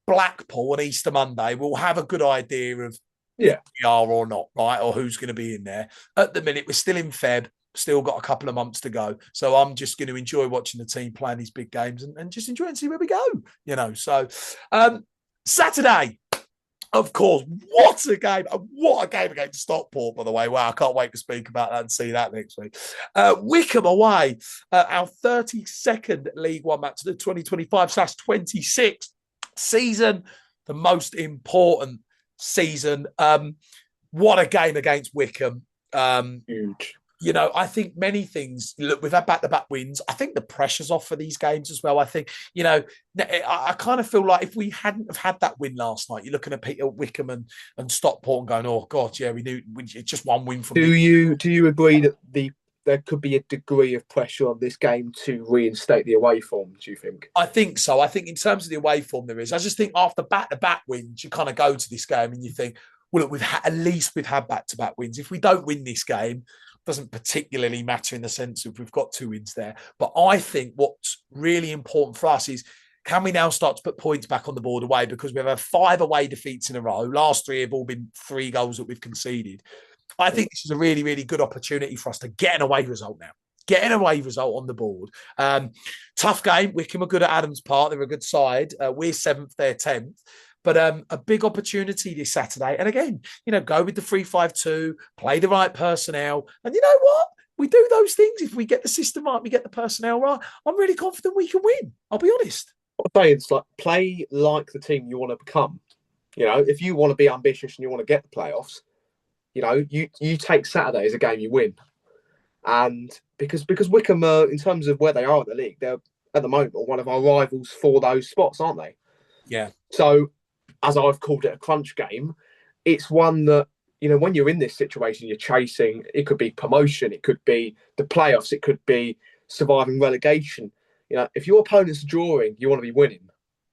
Blackpool on Easter Monday, we'll have a good idea of if we are or not, right? Or who's going to be in there. At the minute, we're still in Feb, still got a couple of months to go. So I'm just going to enjoy watching the team playing these big games and just enjoy and see where we go, So Saturday, of course, what a game. What a game against Stockport, by the way. Wow, I can't wait to speak about that and see that next week. Wycombe away, our 32nd League One match of the 2025/26 season, the most important season. What a game against Wycombe. Huge. You know, I think many things. Look, we've had back-to-back wins. I think the pressure's off for these games as well. I think, you know, I kind of feel like if we hadn't have had that win last night, you're looking at Peter Wycombe and Stockport and going, "Oh God, yeah, it's just one win from." Do you agree that there could be a degree of pressure on this game to reinstate the away form? Do you think? I think so. I think in terms of the away form, there is. I just think after back-to-back wins, you kind of go to this game and you think, well, look, at least we've had back-to-back wins. If we don't win this game, doesn't particularly matter in the sense of we've got 2 wins there. But I think what's really important for us is, can we now start to put points back on the board away? Because we've had 5 away defeats in a row. Last 3 have all been 3 goals that we've conceded. I think this is a really, really good opportunity for us to get an away result now. Get an away result on the board. Tough game. Wycombe are good at Adams Park. They're a good side. We're 7th, they're 10th. But a big opportunity this Saturday. And again, you know, go with the 3-5-2, play the right personnel. And you know what? We do those things. If we get the system right, we get the personnel right, I'm really confident we can win. I'll be honest. What I'm saying is, like, play like the team you want to become. You know, if you want to be ambitious and you want to get the playoffs, you know, you take Saturday as a game you win. And because Wycombe, in terms of where they are in the league, they're at the moment one of our rivals for those spots, aren't they? Yeah. So, as I've called it, a crunch game, it's one that, you know, when you're in this situation, you're chasing, it could be promotion, it could be the playoffs, it could be surviving relegation. You know, if your opponent's drawing, you want to be winning.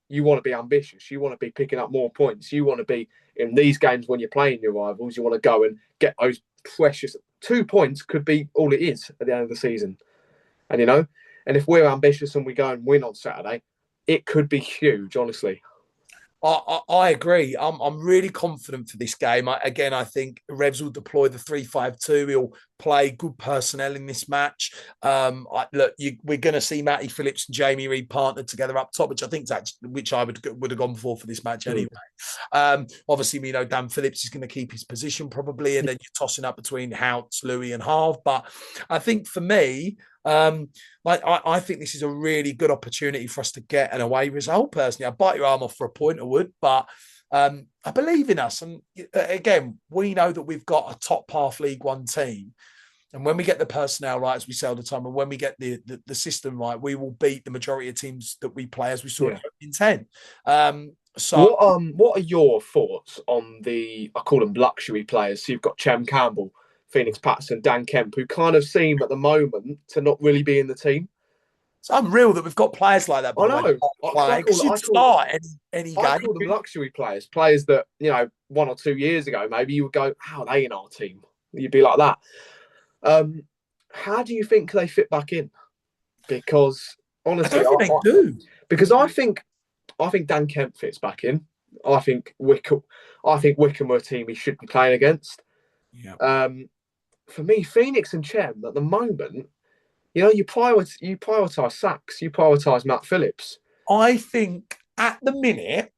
You want to be ambitious. You want to be picking up more points. You want to be, in these games when you're playing your rivals, you want to go and get those precious 2 points could be all it is at the end of the season. And, you know, and if we're ambitious and we go and win on Saturday, it could be huge, honestly. I agree. I'm really confident for this game. I think Revs will deploy the 3-5-2. He'll play good personnel in this match. We're going to see Matty Phillips and Jamie Reid partnered together up top, which I think is actually which I would have gone for this match anyway. Obviously, we know Dan Phillips is going to keep his position probably, and then you're tossing up between Houts, Louis, and Harve. But I think for me, I think this is a really good opportunity for us to get an away result. Personally, I'd bite your arm off for a point, I would, but I believe in us. And again, we know that we've got a top half League One team. And when we get the personnel right, as we say all the time, and when we get the system right, we will beat the majority of teams that we play, as we saw in 10. So what are your thoughts on I call them luxury players? So you've got Chem Campbell, Phoenix Patterson, Dan Kemp, who kind of seem at the moment to not really be in the team. It's unreal that we've got players like that. I know. Any game. I call them luxury players that, you know, 1 or 2 years ago, maybe you would go, how are they in our team? You'd be like that. How do you think they fit back in? Because honestly, I don't think they do. Because I think Dan Kemp fits back in. I think Wycombe were a team he should be playing against. Yeah. For me, Phoenix and Chem at the moment, you know, you prioritise Sachs, you prioritise Matt Phillips. I think at the minute,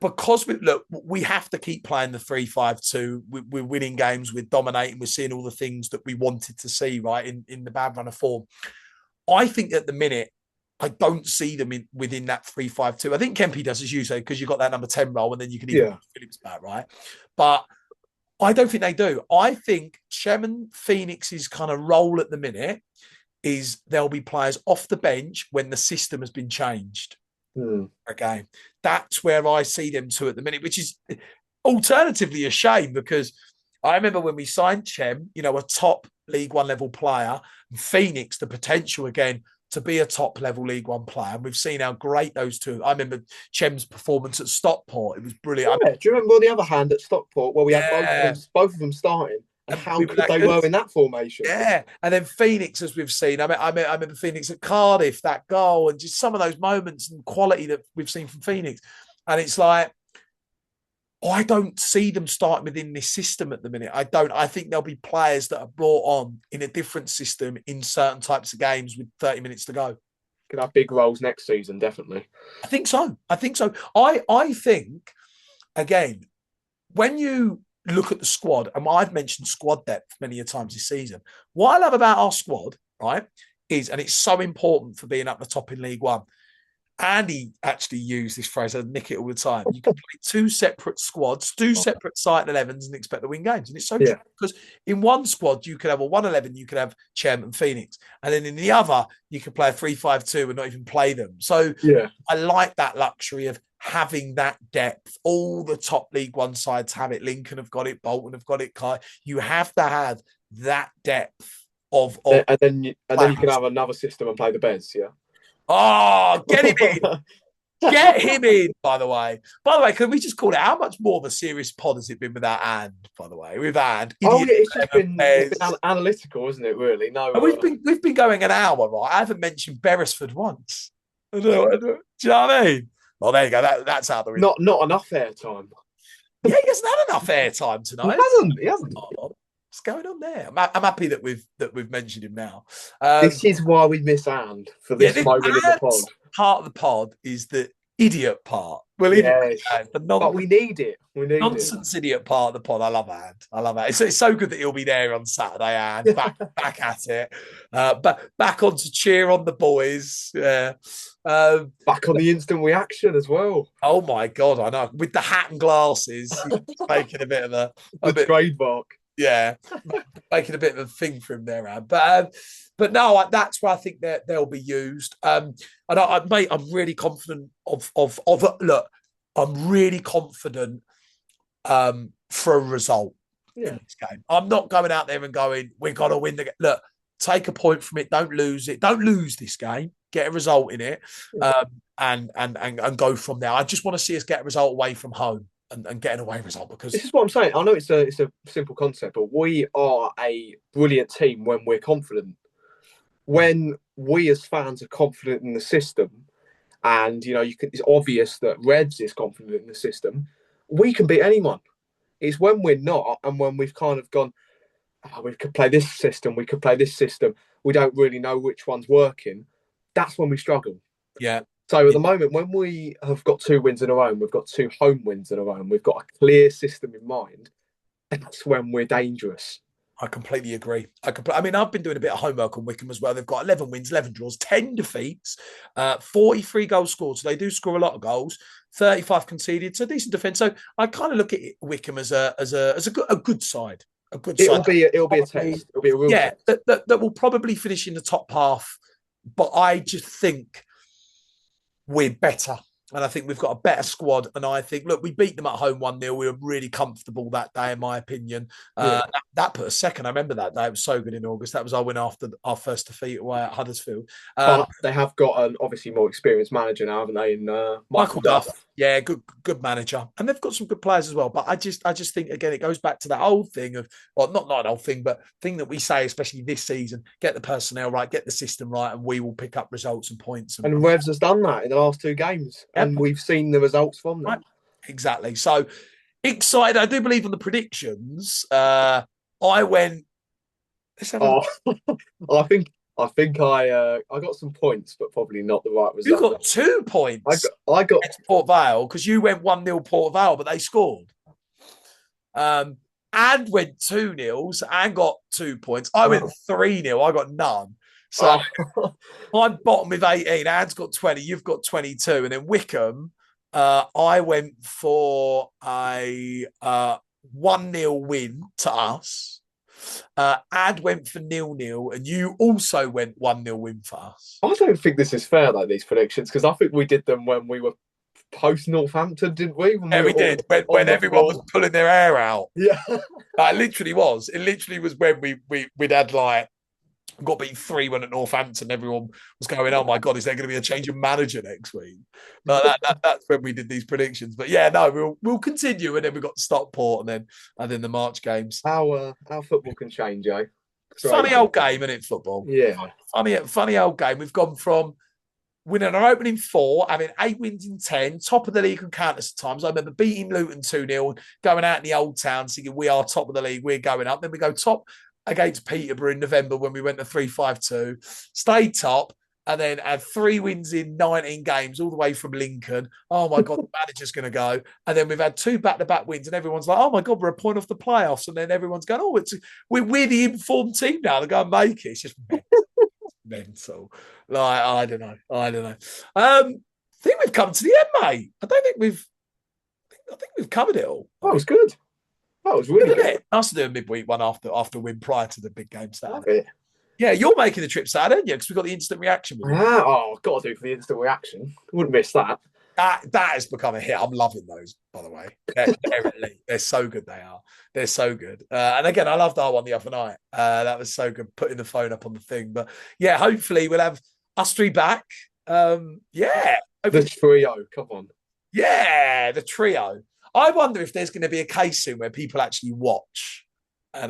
because we have to keep playing the 3-5-2. We're winning games, we're dominating, we're seeing all the things that we wanted to see, right, in the bad run of form. I think at the minute, I don't see them within that 3-5-2. I think Kempy does, as you say, because you've got that number 10 role, and then you can even put Phillips back, right? But I don't think they do. I think Chem and Phoenix's kind of role at the minute is there'll be players off the bench when the system has been changed. Okay. That's where I see them two at the minute, which is alternatively a shame, because I remember when we signed Chem, you know, a top League One level player, and Phoenix, the potential again to be a top level League One player. And we've seen how great those two. I remember Chem's performance at Stockport. It was brilliant. Yeah. Do you remember on the other hand at Stockport where we had both of them starting? And how good they were in that formation. Yeah. And then Phoenix, as we've seen. I remember Phoenix at Cardiff, that goal, and just some of those moments and quality that we've seen from Phoenix. And it's like, I don't see them starting within this system at the minute. I don't. I think there'll be players that are brought on in a different system in certain types of games with 30 minutes to go. Could have big roles next season, definitely. I think so. I think, again, when you look at the squad, and I've mentioned squad depth many a times this season, what I love about our squad, right, is, and it's so important for being up the top in League One, Andy actually used this phrase, I nick it all the time. You can play two separate squads, two separate starting 11s and expect to win games. And it's so true because in one squad, you could have a 1-11, you could have Chairman Phoenix. And then in the other, you could play a 3-5-2 and not even play them. So I like that luxury of having that depth. All the top League One sides have it. Lincoln have got it. Bolton have got it. You have to have that depth of and then you can have another system and play the Bears, Oh, get him in. Get him in, by the way. Can we just call it, how much more of a serious pod has it been without And, by the way? With And. It's just been analytical, isn't it, really? No. We've been going an hour, right? I haven't mentioned Beresford once. Do you know what I mean? Well, there you go. That's out the window. Not enough airtime. Yeah, he hasn't had enough airtime tonight. He hasn't. What's going on there? I'm happy that we've mentioned him now. This is why we miss And for this moment in the pod. Part of the pod is the idiot part. But we need it. Nonsense idiot part of the pod. I love And. It's so good that he'll be there on Saturday and back at it. But back on to cheer on the boys. Yeah. Back on the instant reaction as well. Oh my God, I know. With the hat and glasses, making a bit of a trademark. Yeah, making a bit of a thing for him there, Anne. But no, that's where I think that they'll be used. And mate, I'm really confident of look. I'm really confident for a result in this game. I'm not going out there and going, we've got to win the game. Look, take a point from it. Don't lose it. Don't lose this game. Get a result in it, and go from there. I just want to see us get a result away from home. And get an away result, because this is what I'm saying. I know it's a simple concept, but we are a brilliant team when we're confident. When we as fans are confident in the system, and it's obvious that Reds is confident in the system, we can beat anyone. It's when we're not, and when we've kind of gone, we could play this system, we could play this system, we don't really know which one's working. That's when we struggle. Yeah. So at the moment, when we have got 2 wins in a row, and we've got 2 home wins in a row, and we've got a clear system in mind, that's when we're dangerous. I completely agree. I've been doing a bit of homework on Wycombe as well. They've got 11 wins, 11 draws, 10 defeats, 43 goals scored. So they do score a lot of goals, 35 conceded. So decent defence. So I kind of look at Wycombe as a good side. A good side. It'll be a test. It'll be a real test. That will probably finish in the top half. But I just think we're better. And I think we've got a better squad. And I think, look, we beat them at home 1-0. We were really comfortable that day, in my opinion. That put us second. I remember that day. It was so good in August. That was our win after our first defeat away at Huddersfield. But they have got an obviously more experienced manager now, haven't they? In Michael Duff. Yeah, good manager. And they've got some good players as well. But I just think, again, it goes back to that old thing of, well, not an old thing, but thing that we say, especially this season, get the personnel right, get the system right, and we will pick up results and points. And Revs has done that in the last 2 games. Yep. And we've seen the results from them. Right. Exactly. So excited. I do believe on the predictions. I went. I think I got some points, but probably not the right result. You got 2 points. I got Port Vale, because you went 1-0 Port Vale, but they scored. And went 2-0 and got 2 points. I went 3-0. I got none. So I'm bottom with 18. Anne's got 20. You've got 22. And then Wycombe, I went for a 1-0 win to us. Ad went for 0-0, and you also went 1-0 win for us. I don't think this is fair, like these predictions, because I think we did them when we were post Northampton, didn't we? We did. When everyone was pulling their hair out. Yeah, it literally was. It literally was when we'd had got beat 3-1 at Northampton. Everyone was going, "Oh my God, is there going to be a change of manager next week?" No, that's when we did these predictions. But yeah, no, we'll continue, and then we got Stockport, and then the March games. How football can change, eh? Funny old game, isn't it? Football. Yeah. Funny old game. We've gone from winning our opening 4, having 8 wins in 10, top of the league on counters at times. I remember beating Luton 2-0, going out in the old town, thinking we are top of the league, we're going up. Then we go top against Peterborough in November when we went to 3-5-2, stayed top, and then had 3 wins in 19 games all the way from Lincoln. Oh my God, the manager's going to go. And then we've had 2 back-to-back wins, and everyone's like, oh my God, we're a point off the playoffs. And then everyone's going, oh, we're the informed team now to go and make it. It's just mental. I don't know. think we've come to the end, mate. I think we've covered it all. That was good. That was really good. Nice to do a midweek one after a win prior to the big game Saturday. Love it. Yeah, you're making the trip Saturday, aren't you? Because we've got the instant reaction. Yeah, I've got to do it for the instant reaction. Wouldn't miss that. That has become a hit. I'm loving those, by the way. They're so good. They are. They're so good. And again, I loved our one the other night. That was so good. Putting the phone up on the thing. But yeah, hopefully we'll have us three back. Yeah. The trio. Come on. Yeah, the trio. I wonder if there's going to be a case soon where people actually watch. And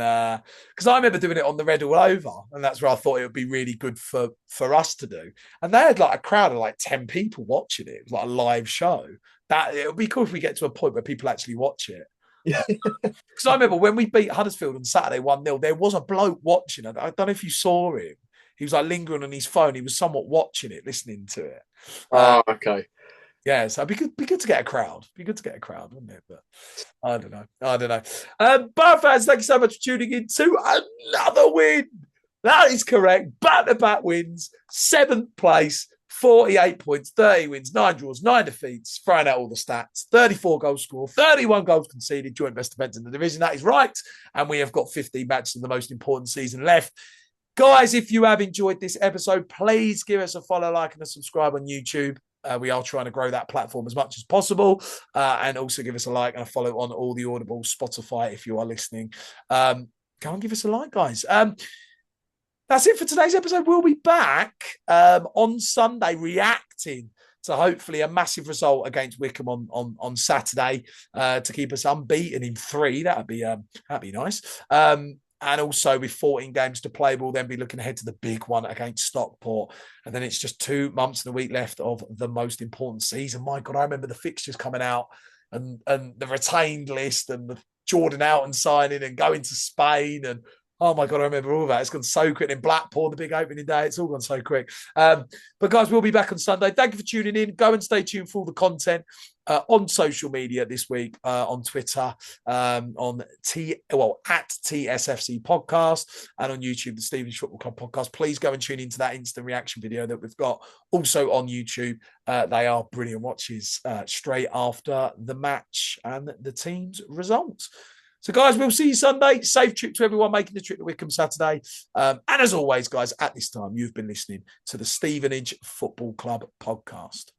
because I remember doing it on the Red All Over, and that's where I thought it would be really good for us to do. And they had like a crowd of like 10 people watching it. It was like a live show. That it would be cool if we get to a point where people actually watch it. Yeah. Because I remember when we beat Huddersfield on Saturday 1-0, there was a bloke watching it. I don't know if you saw him. He was like lingering on his phone. He was somewhat watching it, listening to it. Okay. Yeah, so it'd be good to get a crowd. Be good to get a crowd, wouldn't it? But I don't know. Bar fans, thank you so much for tuning in to another win. That is correct. Back-to-back wins, 7th place, 48 points, 30 wins, 9 draws, 9 defeats, throwing out all the stats, 34 goals scored, 31 goals conceded, joint best defence in the division. That is right. And we have got 15 matches in the most important season left. Guys, if you have enjoyed this episode, please give us a follow, like, and a subscribe on YouTube. We are trying to grow that platform as much as possible, and also give us a like and a follow on all the Audible, Spotify if you are listening. Go and give us a like, guys. That's it for today's episode. We'll be back on Sunday reacting to hopefully a massive result against Wycombe on Saturday to keep us unbeaten in 3. That'd be nice. And also with 14 games to play, we'll then be looking ahead to the big one against Stockport. And then it's just 2 months and a week left of the most important season. My God, I remember the fixtures coming out and the retained list and the Jordan Alton signing and going to Spain. And oh my God, I remember all that. It's gone so quick. In Blackpool, the big opening day, it's all gone so quick. But guys, we'll be back on Sunday. Thank you for tuning in. Go and stay tuned for all the content on social media this week, on Twitter, at TSFC Podcast, and on YouTube, the Stevenage Football Club Podcast. Please go and tune into that instant reaction video that we've got also on YouTube. They are brilliant watches straight after the match and the team's results. So, guys, we'll see you Sunday. Safe trip to everyone making the trip to Wycombe Saturday. And as always, guys, at this time, you've been listening to the Stevenage Football Club podcast.